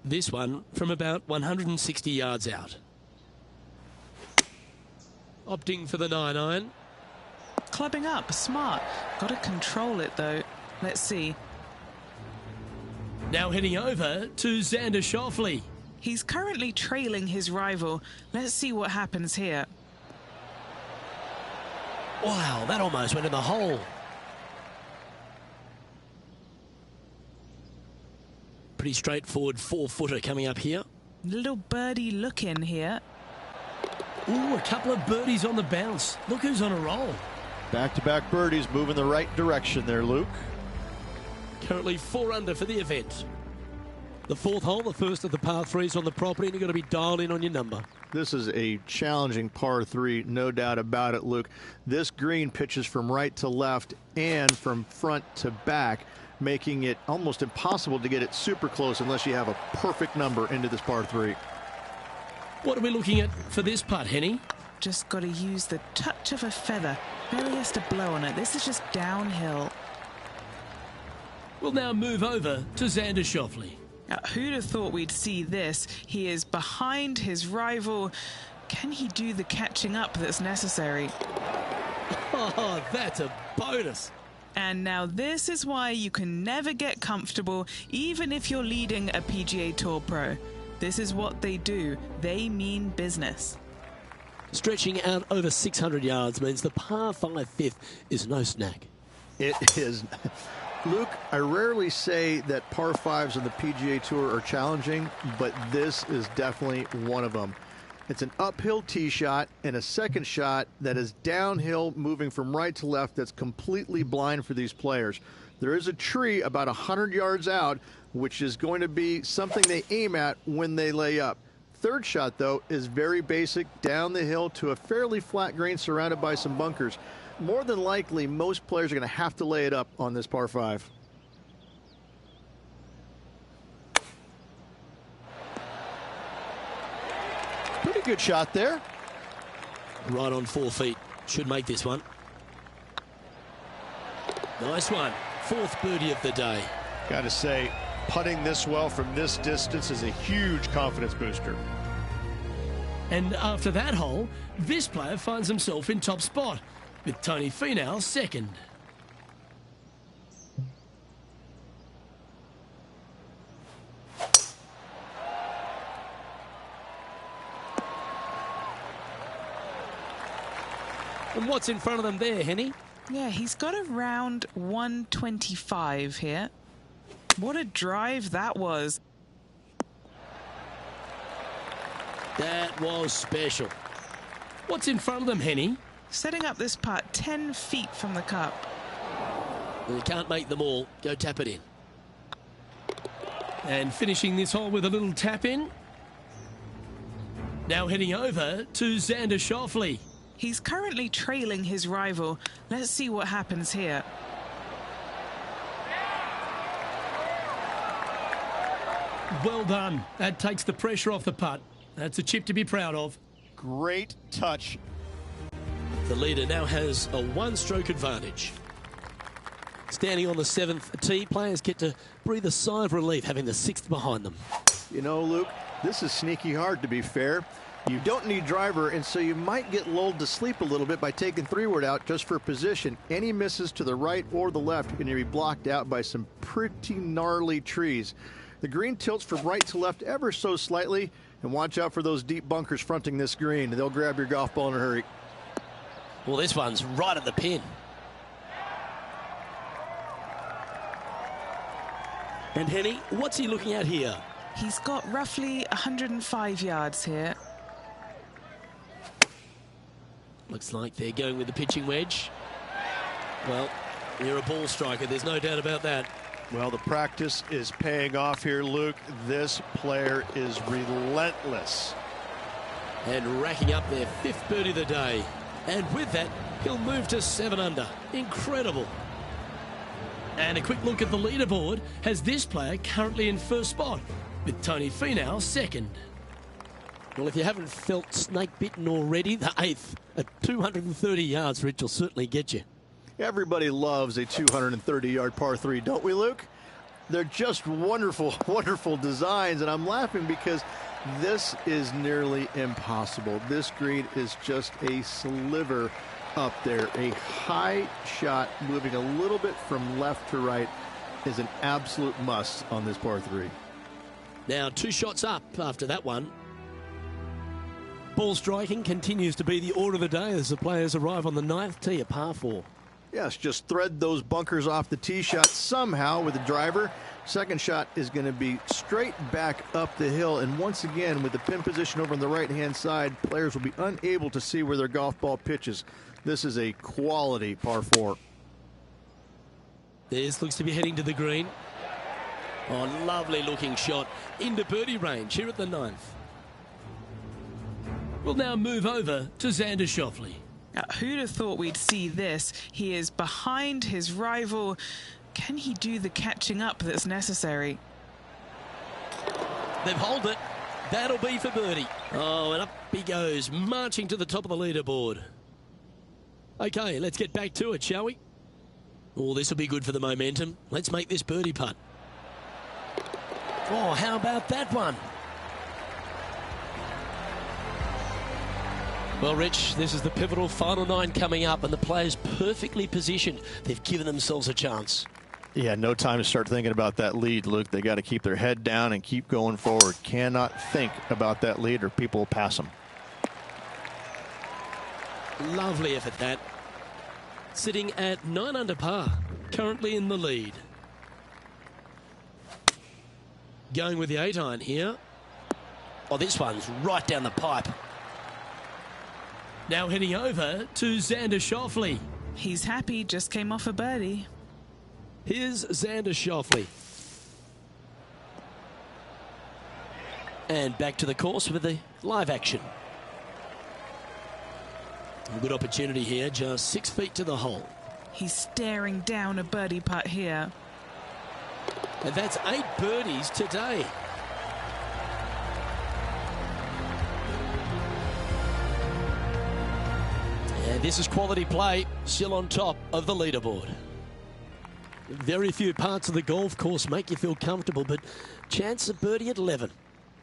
This one from about 160 yards out. Opting for the 9-iron. Clubbing up, smart. Got to control it though. Let's see. Now heading over to Xander Schauffele. He's currently trailing his rival. Let's see what happens here. Wow, that almost went in the hole. Pretty straightforward 4-footer coming up here. Little birdie look in here. Ooh, a couple of birdies on the bounce. Look who's on a roll. Back-to-back birdies moving the right direction there, Luke. Currently 4 under for the event. The fourth hole, the first of the par threes on the property, and you've got to be dialed in on your number. This is a challenging par 3, no doubt about it, Luke. This green pitches from right to left and from front to back, making it almost impossible to get it super close unless you have a perfect number into this par 3. What are we looking at for this putt, Henny? Just got to use the touch of a feather. Barely has to blow on it. This is just downhill. We'll now move over to Xander Schauffele. Who'd have thought we'd see this? He is behind his rival. Can he do the catching up that's necessary? Oh, that's a bonus. And now this is why you can never get comfortable, even if you're leading a PGA Tour pro. This is what they do. They mean business. Stretching out over 600 yards means the par 5 fifth is no snack. It is. Luke, I rarely say that par 5s on the PGA Tour are challenging, but this is definitely one of them. It's an uphill tee shot and a second shot that is downhill, moving from right to left, that's completely blind for these players. There is a tree about 100 yards out, which is going to be something they aim at when they lay up. Third shot, though, is very basic, down the hill to a fairly flat green surrounded by some bunkers. More than likely, most players are going to have to lay it up on this par 5. Pretty good shot there. Right on 4 feet. Should make this one. Nice one. Fourth birdie of the day. Got to say, putting this well from this distance is a huge confidence booster. And after that hole, this player finds himself in top spot, with Tony Finau second. And what's in front of them there, Henny? Yeah, he's got around 125 here. What a drive that was. That was special. What's in front of them, Henny? Setting up this putt 10 feet from the cup. Well, you can't make them all. Go tap it in. And finishing this hole with a little tap in. Now heading over to Xander Schauffele. He's currently trailing his rival. Let's see what happens here. Well done. That takes the pressure off the putt. That's a chip to be proud of. Great touch. The leader now has a one-stroke advantage. Standing on the 7th tee, players get to breathe a sigh of relief having the 6th behind them. You know, Luke, this is sneaky hard, to be fair. You don't need driver, and so you might get lulled to sleep a little bit by taking 3-wood out just for position. Any misses to the right or the left are going to be blocked out by some pretty gnarly trees. The green tilts from right to left ever so slightly, and watch out for those deep bunkers fronting this green. They'll grab your golf ball in a hurry. Well, this one's right at the pin. And Henny, what's he looking at here? He's got roughly 105 yards here. Looks like they're going with the pitching wedge. Well, you're a ball striker, there's no doubt about that. Well, the practice is paying off here, Luke. This player is relentless. And racking up their 5th birdie of the day. And with that, he'll move to 7 under. Incredible. And a quick look at the leaderboard has this player currently in 1st spot, with Tony Finau 2nd. Well, if you haven't felt snake bitten already, the 8th at 230 yards, Rich, will certainly get you. Everybody loves a 230-yard par 3, don't we, Luke? They're just wonderful, wonderful designs, and I'm laughing because this is nearly impossible. This green is just a sliver up there. A high shot moving a little bit from left to right is an absolute must on this par 3. Now 2 shots up after that one. Ball striking continues to be the order of the day as the players arrive on the 9th tee, a par 4. Yes, just thread those bunkers off the tee shot somehow with the driver. Second shot is going to be straight back up the hill. And once again, with the pin position over on the right-hand side, players will be unable to see where their golf ball pitches. This is a quality par 4. This looks to be heading to the green. Oh, lovely looking shot into birdie range here at the 9th. We'll now move over to Xander Schauffele. Who'd have thought we'd see this? He is behind his rival. Can he do the catching up that's necessary? They've holed it. That'll be for birdie. Oh, and up he goes, marching to the top of the leaderboard. Okay, let's get back to it, shall we? Oh, this will be good for the momentum. Let's make this birdie putt. Oh, how about that one? Well, Rich, this is the pivotal final 9 coming up, and the players perfectly positioned. They've given themselves a chance. Yeah, no time to start thinking about that lead, Luke. They got to keep their head down and keep going forward. Cannot think about that lead or people will pass them. Lovely effort, that. Sitting at 9 under par, currently in the lead. Going with the 8-iron here. Oh, this one's right down the pipe. Now heading over to Xander Schauffele. He's happy, just came off a birdie. Here's Xander Schauffele. And back to the course with the live action. A good opportunity here, just 6 feet to the hole. He's staring down a birdie putt here. And that's 8 birdies today. And this is quality play, still on top of the leaderboard. Very few parts of the golf course make you feel comfortable, but chance of birdie at 11.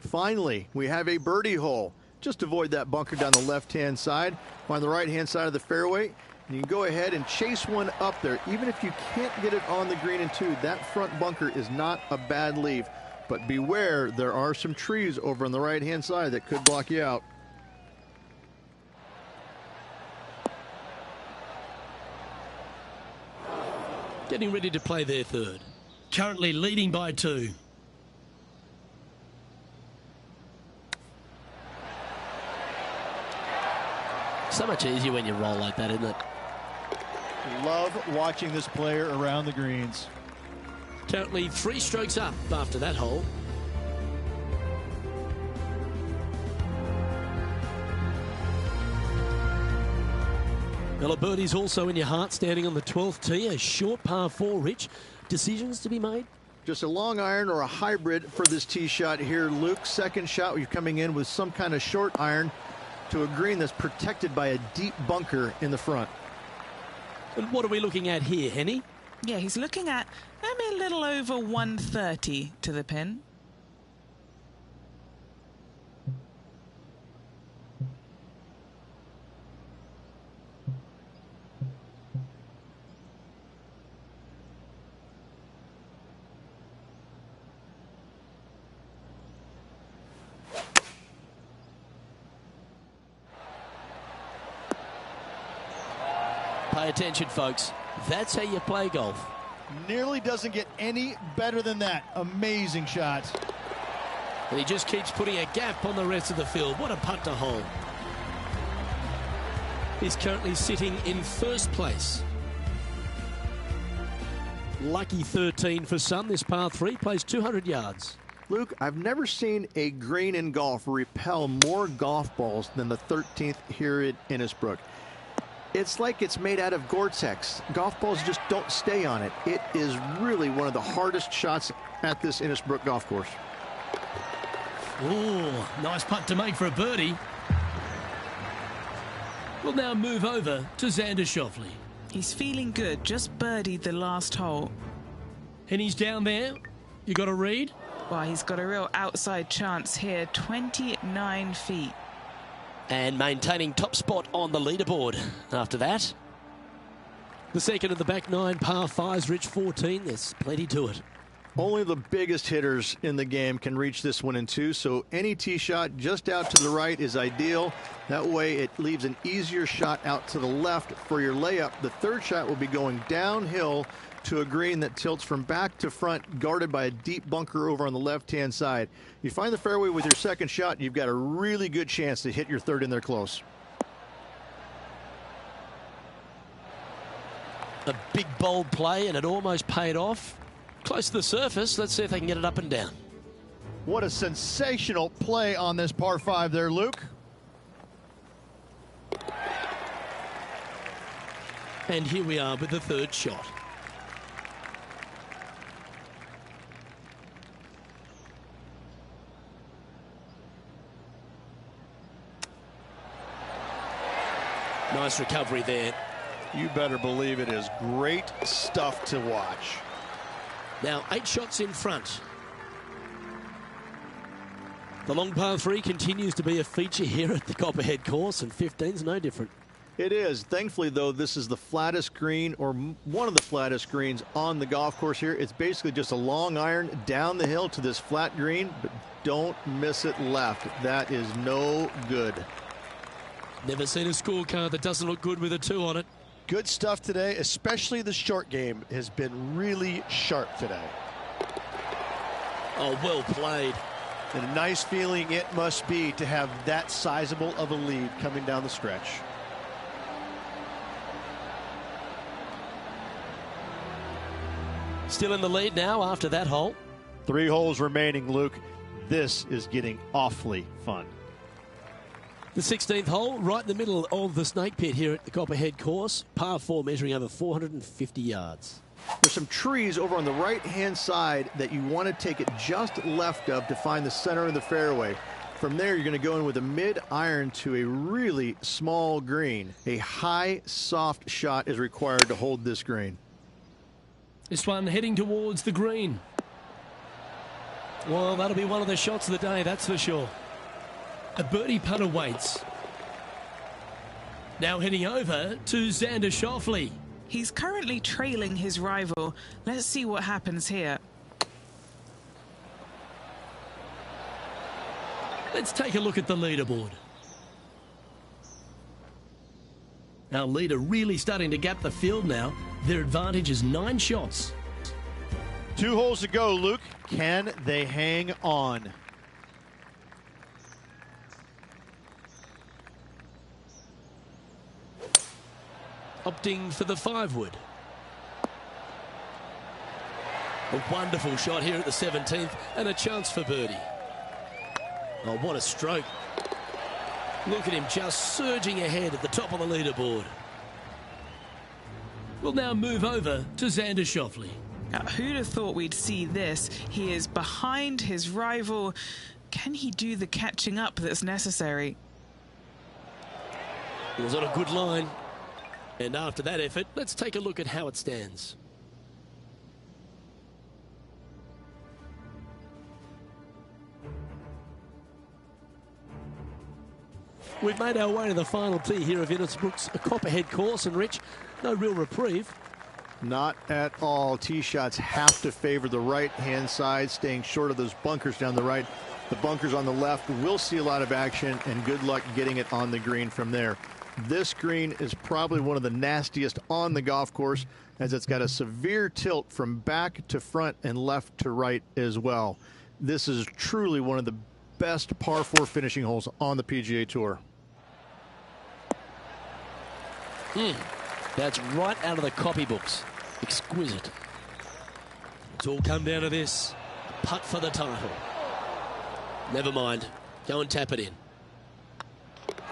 Finally, we have a birdie hole. Just avoid that bunker down the left-hand side. On the right-hand side of the fairway, and you can go ahead and chase one up there. Even if you can't get it on the green in 2, that front bunker is not a bad leave. But beware, there are some trees over on the right-hand side that could block you out. Getting ready to play their 3rd. Currently leading by 2. So much easier when you roll like that, isn't it? Love watching this player around the greens. Currently 3 strokes up after that hole. Well, a birdie's also in your heart, standing on the 12th tee. A short par 4, Rich. Decisions to be made? Just a long iron or a hybrid for this tee shot here, Luke. Second shot, you're coming in with some kind of short iron to a green that's protected by a deep bunker in the front. And what are we looking at here, Henny? Yeah, he's looking at maybe a little over 130 to the pin. Pay attention, folks. That's how you play golf. Nearly doesn't get any better than that. Amazing shot. And he just keeps putting a gap on the rest of the field. What a putt to hole. He's currently sitting in first place. Lucky 13 for some. This par 3 plays 200 yards. Luke, I've never seen a green in golf repel more golf balls than the 13th here at Innisbrook. It's like it's made out of Gore-Tex. Golf balls just don't stay on it. It is really one of the hardest shots at this Innisbrook golf course. Ooh, nice putt to make for a birdie. We'll now move over to Xander Schauffele. He's feeling good, just birdied the last hole. And he's down there. You got a read? Well, he's got a real outside chance here, 29 feet. And maintaining top spot on the leaderboard after that. The second of the back 9 par 5s, Rich 14. There's plenty to it. Only the biggest hitters in the game can reach this one in 2, so any tee shot just out to the right is ideal. That way it leaves an easier shot out to the left for your layup. The third shot will be going downhill to a green that tilts from back to front, guarded by a deep bunker over on the left-hand side. You find the fairway with your second shot, you've got a really good chance to hit your third in there close. A big bold play, and it almost paid off. Close to the surface. Let's see if they can get it up and down. What a sensational play on this par 5 there, Luke. And here we are with the third shot. Nice recovery there. You better believe it is great stuff to watch. Now 8 shots in front. The long par 3 continues to be a feature here at the Copperhead course, and 15's no different. It is. Thankfully, though, this is the flattest green, or one of the flattest greens on the golf course here. It's basically just a long iron down the hill to this flat green, but don't miss it left. That is no good. Never seen a scorecard that doesn't look good with a 2 on it. Good stuff today, especially the short game has been really sharp today. Oh, well played. And a nice feeling it must be to have that sizable of a lead coming down the stretch. Still in the lead now after that hole. 3 holes remaining, Luke. This is getting awfully fun. The 16th hole, right in the middle of the snake pit here at the Copperhead course. Par 4 measuring over 450 yards. There's some trees over on the right-hand side that you want to take it just left of to find the center of the fairway. From there, you're going to go in with a mid-iron to a really small green. A high, soft shot is required to hold this green. This one heading towards the green. Well, that'll be one of the shots of the day, that's for sure. A birdie putt awaits. Now heading over to Xander Schauffele. He's currently trailing his rival. Let's see what happens here. Let's take a look at the leaderboard. Our leader really starting to gap the field now. Their advantage is 9 shots. 2 holes to go, Luke. Can they hang on? Opting for the 5-wood. A wonderful shot here at the 17th and a chance for birdie. Oh, what a stroke. Look at him just surging ahead at the top of the leaderboard. We'll now move over to Xander Schauffele. Now, who'd have thought we'd see this? He is behind his rival. Can he do the catching up that's necessary? It was on a good line. And after that effort, let's take a look at how it stands. We've made our way to the final tee here of Innisbrook's Copperhead course, and Rich, no real reprieve. Not at all. Tee shots have to favor the right-hand side, staying short of those bunkers down the right. The bunkers on the left will see a lot of action, and good luck getting it on the green from there. This green is probably one of the nastiest on the golf course, as it's got a severe tilt from back to front and left to right as well. This is truly one of the best par 4 finishing holes on the PGA Tour. That's right out of the copybooks. Exquisite. It's all come down to this. Putt for the title. Never mind. Go and tap it in.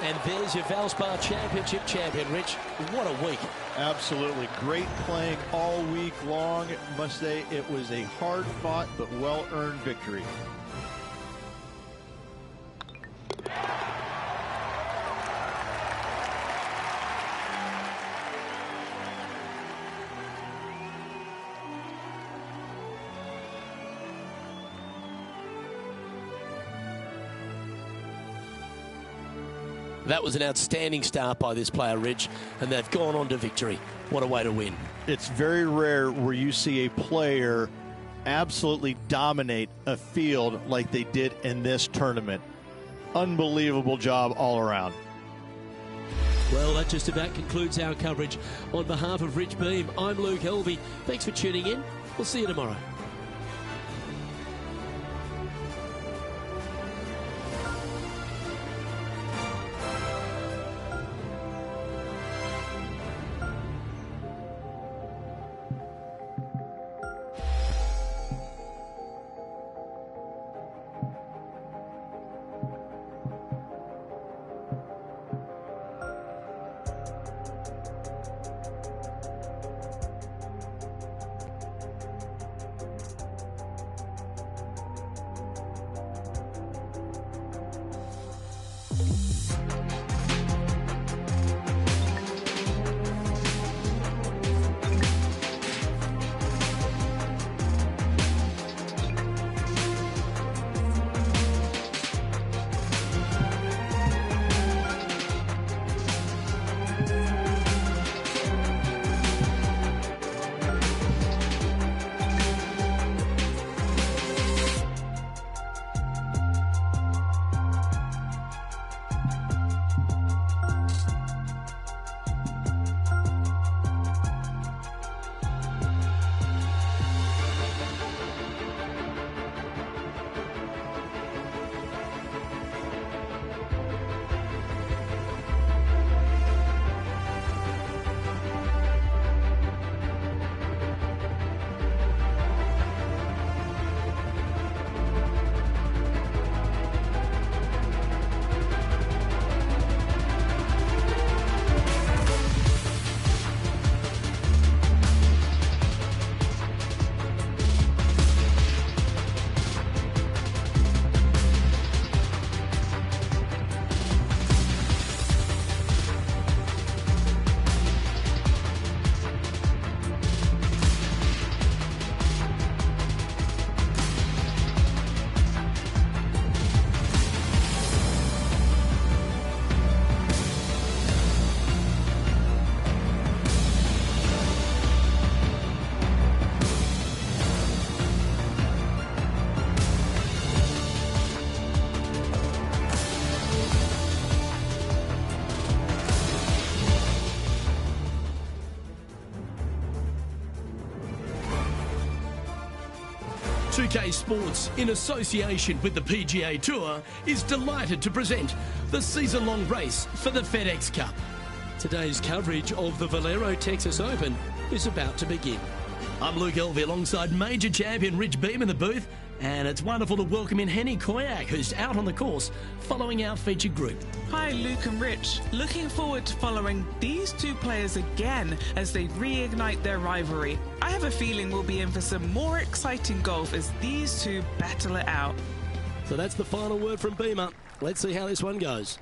And there's your Valspar Championship champion, Rich. What a week. Absolutely. Great playing all week long. Must say it was a hard-fought but well-earned victory. That was an outstanding start by this player, Rich, and they've gone on to victory. What a way to win. It's very rare where you see a player absolutely dominate a field like they did in this tournament. Unbelievable job all around. Well, that just about concludes our coverage. On behalf of Rich Beam, I'm Luke Elvey. Thanks for tuning in. We'll see you tomorrow. 2K Sports, in association with the PGA Tour, is delighted to present the season-long race for the FedEx Cup. Today's coverage of the Valero Texas Open is about to begin. I'm Luke Elvey alongside major champion Rich Beem in the booth, and it's wonderful to welcome in Henny Koyak, who's out on the course following our featured group. Hi, Luke and Rich. Looking forward to following these two players again as they reignite their rivalry. I have a feeling we'll be in for some more exciting golf as these two battle it out. So that's the final word from Beamer. Let's see how this one goes.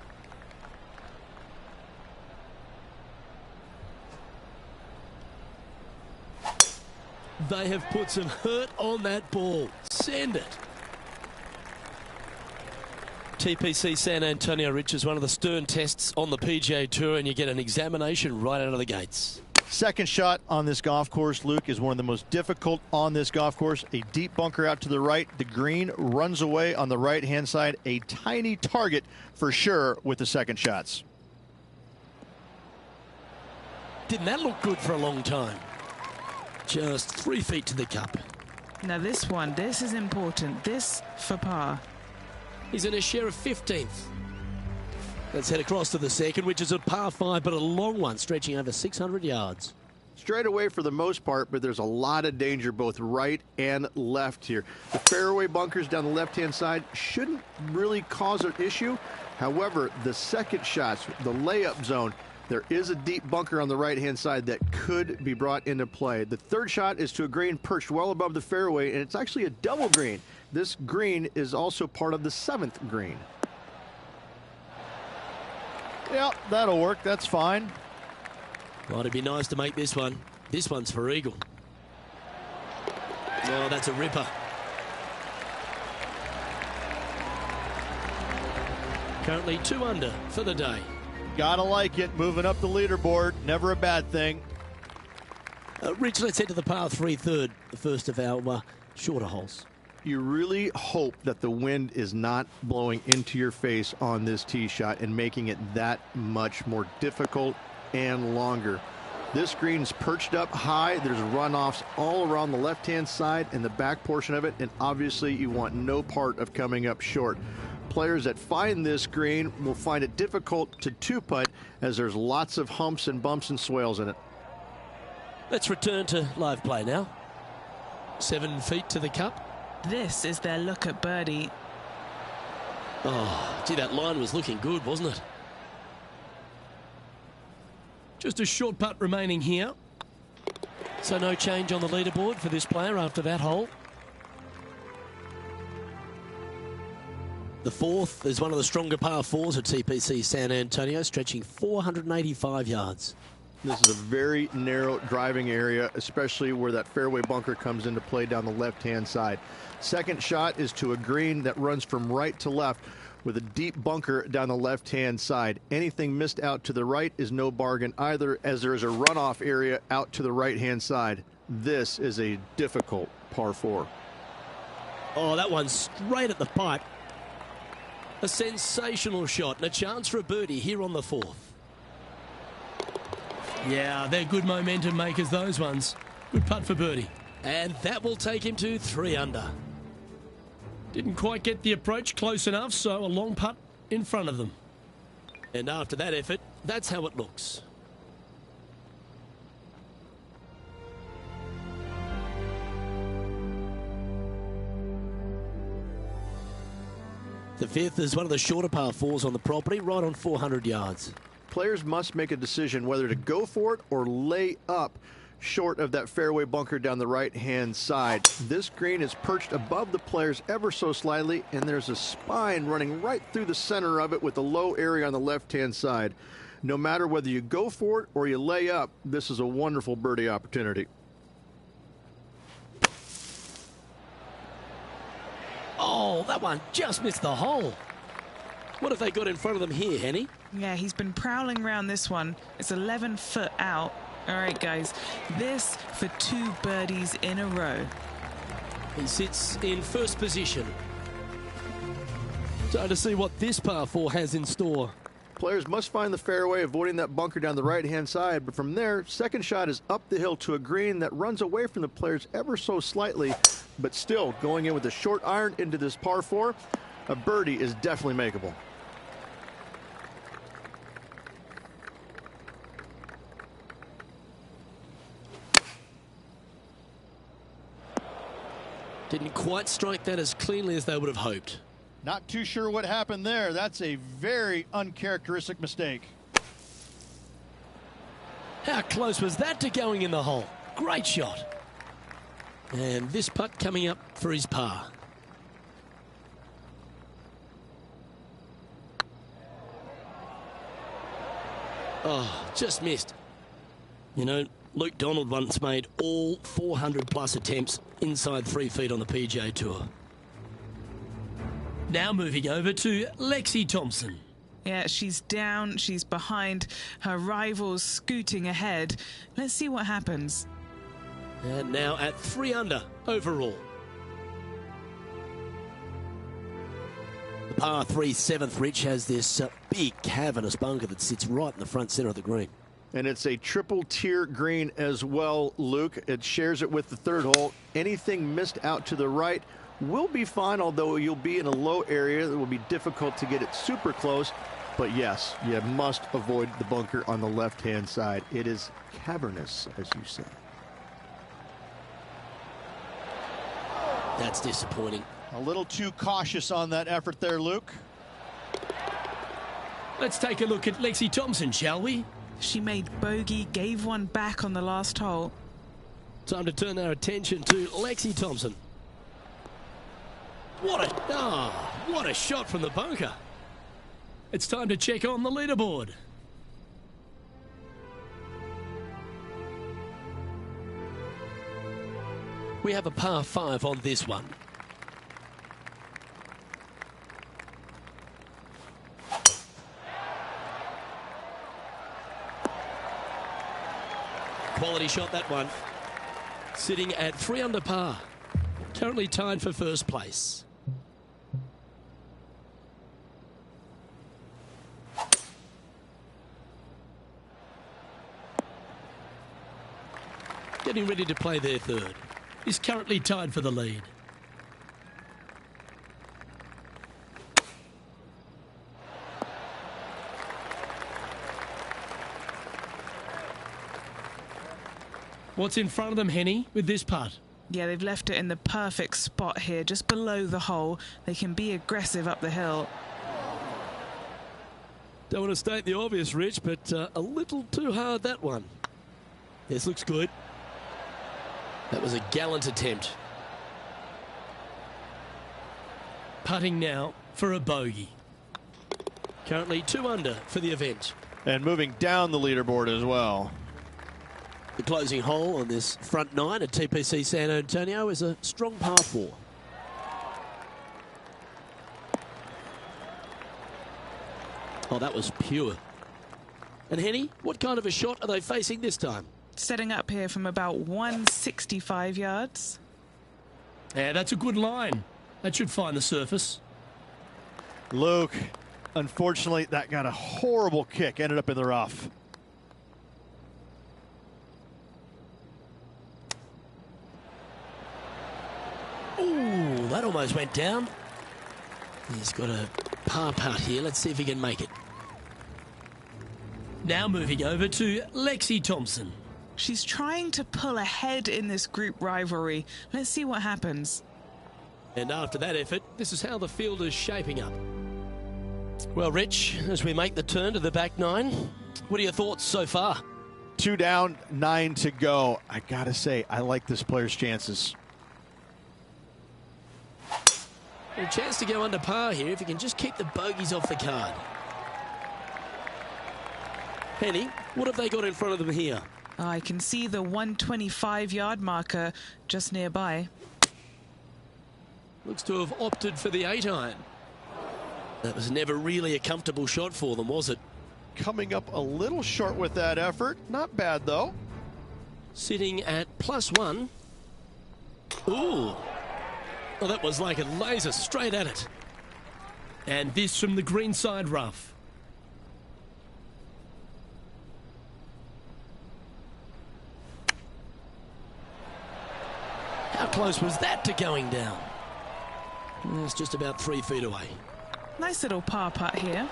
They have put some hurt on that ball. Send it. TPC San Antonio, Rich, is one of the stern tests on the PGA Tour, and you get an examination right out of the gates. Second shot on this golf course, Luke, is one of the most difficult on this golf course. A deep bunker out to the right. The green runs away on the right-hand side. A tiny target for sure with the second shots. Didn't that look good for a long time? Just 3 feet to the cup. Now this is important. This for par. He's in a share of 15th. Let's head across to the second, which is a par 5, but a long one, stretching over 600 yards. Straight away for the most part, but there's a lot of danger both right and left here. The fairway bunkers down the left-hand side shouldn't really cause an issue. However, the second shots, the layup zone, there is a deep bunker on the right-hand side that could be brought into play. The third shot is to a green perched well above the fairway, and it's actually a double green. This green is also part of the 7th green. Yeah, that'll work. That's fine. Well, it'd be nice to make this one. This one's for eagle. Oh, that's a ripper. Currently 2 under for the day. Gotta like it. Moving up the leaderboard. Never a bad thing. Rich, let's head to the par 3 third, the first of our shorter holes. You really hope that the wind is not blowing into your face on this tee shot and making it that much more difficult and longer. This green's perched up high. There's runoffs all around the left-hand side and the back portion of it, and obviously you want no part of coming up short. Players that find this green will find it difficult to two-putt as there's lots of humps and bumps and swales in it. Let's return to live play now. 7 feet to the cup. This is their look at birdie. Oh, gee, that line was looking good, wasn't it? Just a short putt remaining here. So no change on the leaderboard for this player after that hole. The fourth is one of the stronger par 4s at TPC San Antonio, stretching 485 yards. This is a very narrow driving area, especially where that fairway bunker comes into play down the left-hand side. Second shot is to a green that runs from right to left with a deep bunker down the left-hand side. Anything missed out to the right is no bargain either, as there is a runoff area out to the right-hand side. This is a difficult par 4. Oh, that one's straight at the pipe. A sensational shot and a chance for a birdie here on the 4th. Yeah, they're good momentum makers, those ones. Good putt for birdie. And that will take him to 3 under. Didn't quite get the approach close enough, so a long putt in front of them. And after that effort, that's how it looks. The 5th is one of the shorter par 4s on the property, right on 400 yards. Players must make a decision whether to go for it or lay up short of that fairway bunker down the right-hand side. This green is perched above the players ever so slightly, and there's a spine running right through the center of it with a low area on the left-hand side. No matter whether you go for it or you lay up, this is a wonderful birdie opportunity. Oh, that one just missed the hole. What have they got in front of them here, Henny? Yeah, he's been prowling around this one. It's 11 foot out. All right, guys, this for 2 birdies in a row. He sits in first position. So to see what this par 4 has in store. Players must find the fairway, avoiding that bunker down the right-hand side. But from there, second shot is up the hill to a green that runs away from the players ever so slightly, but still going in with a short iron into this par 4. A birdie is definitely makeable. Didn't quite strike that as cleanly as they would have hoped. Not too sure what happened there. That's a very uncharacteristic mistake. How close was that to going in the hole? Great shot. And this putt coming up for his par. Oh, just missed. You know, Luke Donald once made all 400-plus attempts inside 3 feet on the PGA Tour. Now moving over to Lexi Thompson. Yeah, she's down, she's behind, her rivals scooting ahead. Let's see what happens. And now at 3 under overall. The par 3 7th, Rich, has this big cavernous bunker that sits right in the front center of the green. And it's a triple tier green as well, Luke. It shares it with the 3rd hole. Anything missed out to the right will be fine, although you'll be in a low area. It will be difficult to get it super close. But yes, you must avoid the bunker on the left-hand side. It is cavernous, as you say. That's disappointing. A little too cautious on that effort there, Luke. Let's take a look at Lexi Thompson, shall we? She made bogey, gave one back on the last hole. Time to turn our attention to Lexi Thompson. What a shot from the bunker. It's time to check on the leaderboard. We have a par 5 on this one. Quality shot, that one. Sitting at 3 under par. Currently tied for first place. Getting ready to play their 3rd. Is currently tied for the lead. What's in front of them, Henny, with this putt? Yeah, they've left it in the perfect spot here, just below the hole. They can be aggressive up the hill. Don't want to state the obvious, Rich, but a little too hard, that one. This looks good. That was a gallant attempt. Putting now for a bogey. Currently 2 under for the event. And moving down the leaderboard as well. The closing hole on this front 9 at TPC San Antonio is a strong par 4. Oh, that was pure. And Henny, what kind of a shot are they facing this time? Setting up here from about 165 yards. Yeah, that's a good line. That should find the surface. Luke, unfortunately, that got a horrible kick. Ended up in the rough. Ooh, that almost went down. He's got a par putt here. Let's see if he can make it. Now moving over to Lexi Thompson. She's trying to pull ahead in this group rivalry. Let's see what happens. And after that effort, this is how the field is shaping up. Well, Rich, as we make the turn to the back 9, what are your thoughts so far? 2 down, 9 to go. I gotta say, I like this player's chances. A chance to go under par here if he can just keep the bogeys off the card. Henny, what have they got in front of them here? I can see the 125-yard marker just nearby. Looks to have opted for the 8-iron. That was never really a comfortable shot for them, was it? Coming up a little short with that effort. Not bad, though. Sitting at +1. Ooh. Well, that was like a laser straight at it. And this from the greenside rough. How close was that to going down? It's just about 3 feet away. Nice little par putt here.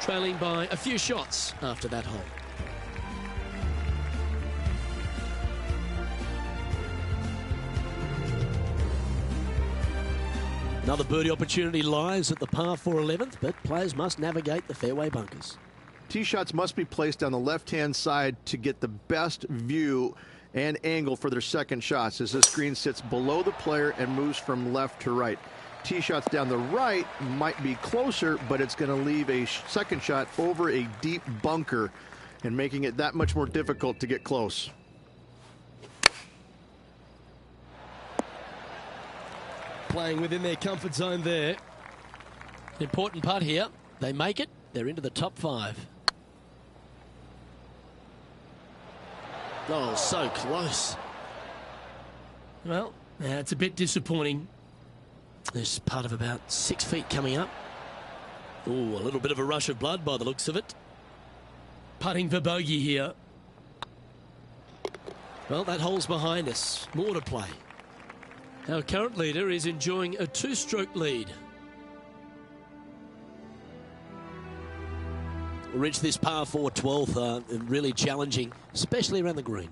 Trailing by a few shots after that hole. Another birdie opportunity lies at the par 4 11th, but players must navigate the fairway bunkers. Tee shots must be placed on the left-hand side to get the best view and angle for their second shots, as this green sits below the player and moves from left to right. Tee shots down the right might be closer, but it's going to leave a second shot over a deep bunker and making it that much more difficult to get close. Playing within their comfort zone there. Important putt here. They make it. They're into the top 5. Oh, so close. Well, it's a bit disappointing. There's putt of about 6 feet coming up. Oh, a little bit of a rush of blood by the looks of it. Putting for bogey here. Well, that hole's behind us. More to play. Our current leader is enjoying a 2-stroke lead. We'll reach this par 4 12th, really challenging, especially around the green.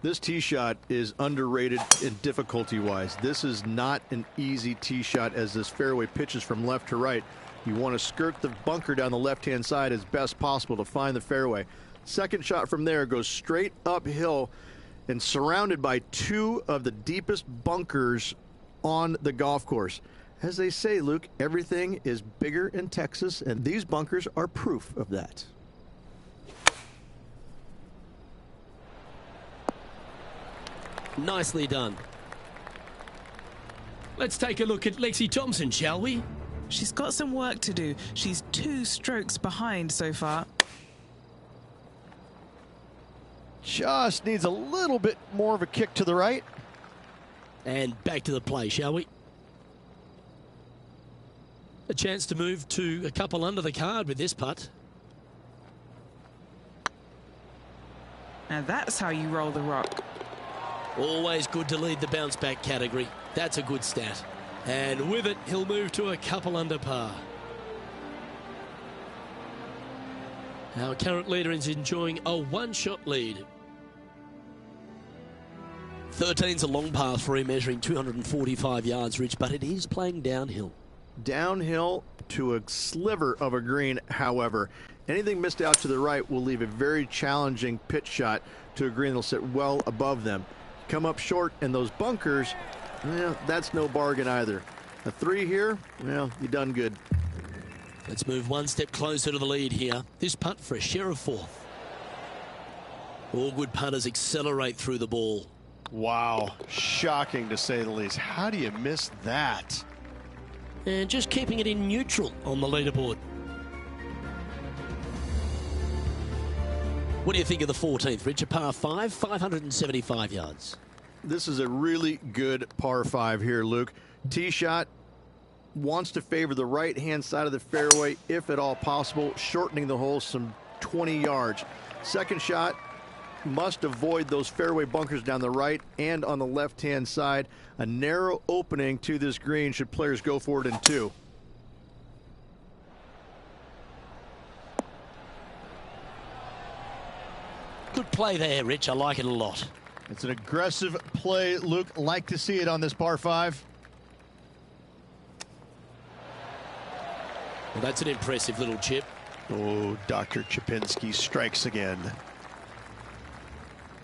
This tee shot is underrated in difficulty-wise. This is not an easy tee shot as this fairway pitches from left to right. You want to skirt the bunker down the left-hand side as best possible to find the fairway. Second shot from there goes straight uphill and surrounded by 2 of the deepest bunkers on the golf course. As they say, Luke, everything is bigger in Texas, and these bunkers are proof of that. Nicely done. Let's take a look at Lexi Thompson, shall we? She's got some work to do. She's 2 strokes behind so far. Just needs a little bit more of a kick to the right. And back to the play, shall we? A chance to move to a couple under the card with this putt. Now that's how you roll the rock. Always good to lead the bounce back category. That's a good stat. And with it, he'll move to a couple under par. Our current leader is enjoying a 1-shot lead. 13's a long path for him, measuring 245 yards, Rich, but it is playing downhill. Downhill to a sliver of a green, however. Anything missed out to the right will leave a very challenging pitch shot to a green that'll sit well above them. Come up short in those bunkers, well, that's no bargain either. A 3 here, well, you done good. Let's move one step closer to the lead here. This putt for a share of 4th. All good putters accelerate through the ball. Wow, shocking to say the least. How do you miss that? And just keeping it in neutral on the leaderboard. What do you think of the 14th, Rich? A par 5, 575 yards. This is a really good par 5 here, Luke. Tee shot wants to favor the right-hand side of the fairway, if at all possible, shortening the hole some 20 yards. Second shot must avoid those fairway bunkers down the right and on the left-hand side. A narrow opening to this green should players go for it in 2. Good play there, Rich. I like it a lot. It's an aggressive play, Luke. Like to see it on this par 5. Well, that's an impressive little chip. Oh, Dr. Chipinski strikes again.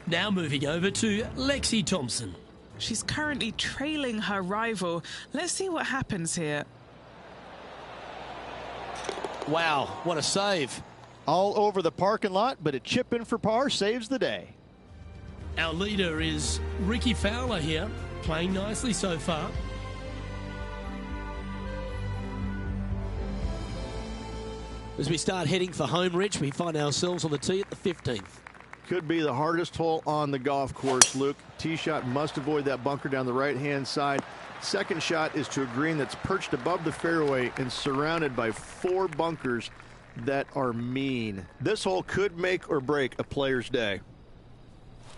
Now moving over to Lexi Thompson. She's currently trailing her rival. Let's see what happens here. Wow, what a save. All over the parking lot, but a chip in for par saves the day. Our leader is Ricky Fowler here, playing nicely so far. As we start heading for home, Rich, we find ourselves on the tee at the 15th. Could be the hardest hole on the golf course, Luke. Tee shot must avoid that bunker down the right-hand side. Second shot is to a green that's perched above the fairway and surrounded by 4 bunkers that are mean. This hole could make or break a player's day.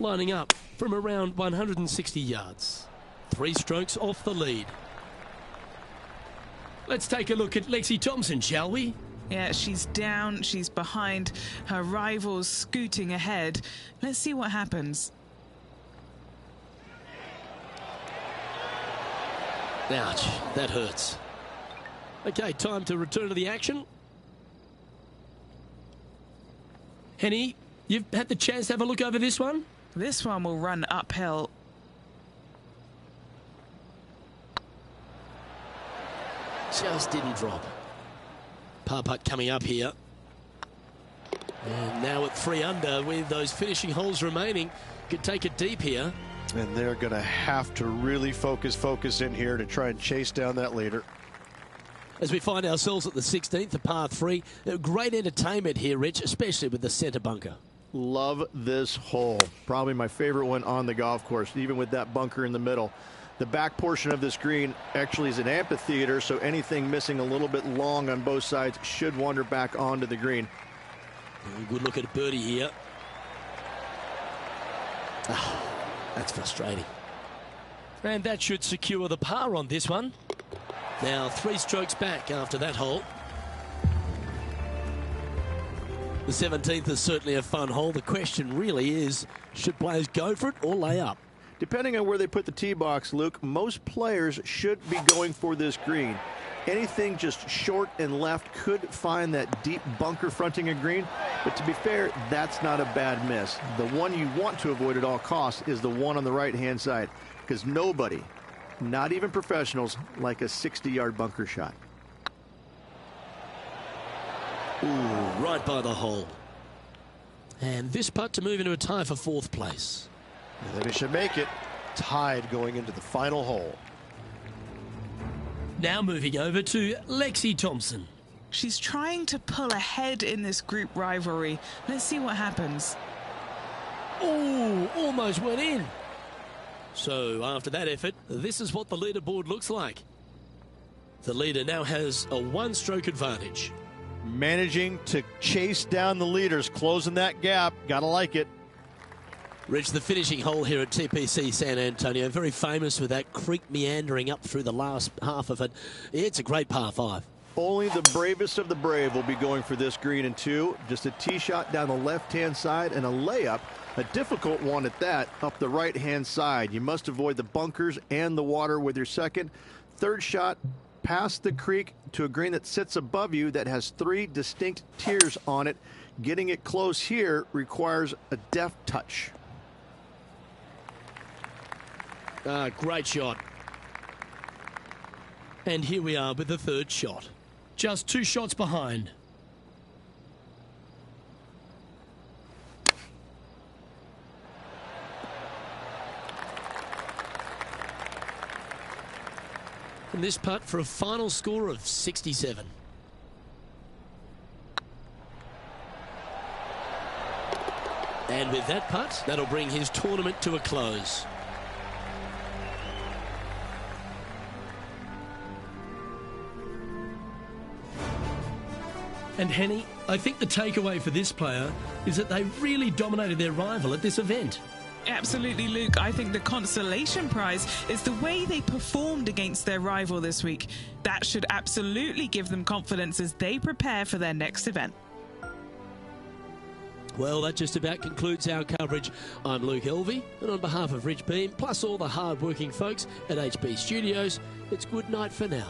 Lining up from around 160 yards. 3 strokes off the lead. Let's take a look at Lexi Thompson, shall we? Yeah, she's down, she's behind, her rivals scooting ahead. Let's see what happens. Ouch, that hurts. Okay, time to return to the action. Henny, you've had the chance to have a look over this one? This one will run uphill. Just didn't drop. Par putt coming up here. And now at 3 under with those finishing holes remaining. Could take it deep here. And they're going to have to really focus in here to try and chase down that leader. As we find ourselves at the 16th, the par 3. Great entertainment here, Rich, especially with the centre bunker. Love this hole. Probably my favorite one on the golf course, even with that bunker in the middle. The back portion of this green actually is an amphitheater, so anything missing a little bit long on both sides should wander back onto the green. Good look at birdie here. Oh, that's frustrating. And that should secure the par on this one. Now 3 strokes back after that hole. The 17th is certainly a fun hole. The question really is, should players go for it or lay up? Depending on where they put the tee box, Luke, most players should be going for this green. Anything just short and left could find that deep bunker fronting a green. But to be fair, that's not a bad miss. The one you want to avoid at all costs is the one on the right-hand side, because nobody, not even professionals, like a 60-yard bunker shot. Ooh, right by the hole. And this putt to move into a tie for 4th place. And then he should make it tied going into the final hole. Now moving over to Lexi Thompson. She's trying to pull ahead in this group rivalry. Let's see what happens. Oh, almost went in. So after that effort, this is what the leaderboard looks like. The leader now has a 1-stroke advantage. Managing to chase down the leaders, closing that gap. Gotta like it. Rich, the finishing hole here at TPC San Antonio, very famous with that creek meandering up through the last half of it. It's a great par 5. Only the bravest of the brave will be going for this green in 2. Just a tee shot down the left-hand side and a layup, a difficult one at that, up the right-hand side. You must avoid the bunkers and the water with your second. Third shot past the creek to a green that sits above you that has 3 distinct tiers on it. Getting it close here requires a deft touch. Great shot. And here we are with the 3rd shot. Just 2 shots behind. And this putt for a final score of 67. And with that putt, that'll bring his tournament to a close. And Henny, I think the takeaway for this player is that they really dominated their rival at this event. Absolutely, Luke. I think the consolation prize is the way they performed against their rival this week. That should absolutely give them confidence as they prepare for their next event. Well, that just about concludes our coverage. I'm Luke Elvey, and on behalf of Rich Beam, plus all the hard-working folks at HB Studios, it's good night for now.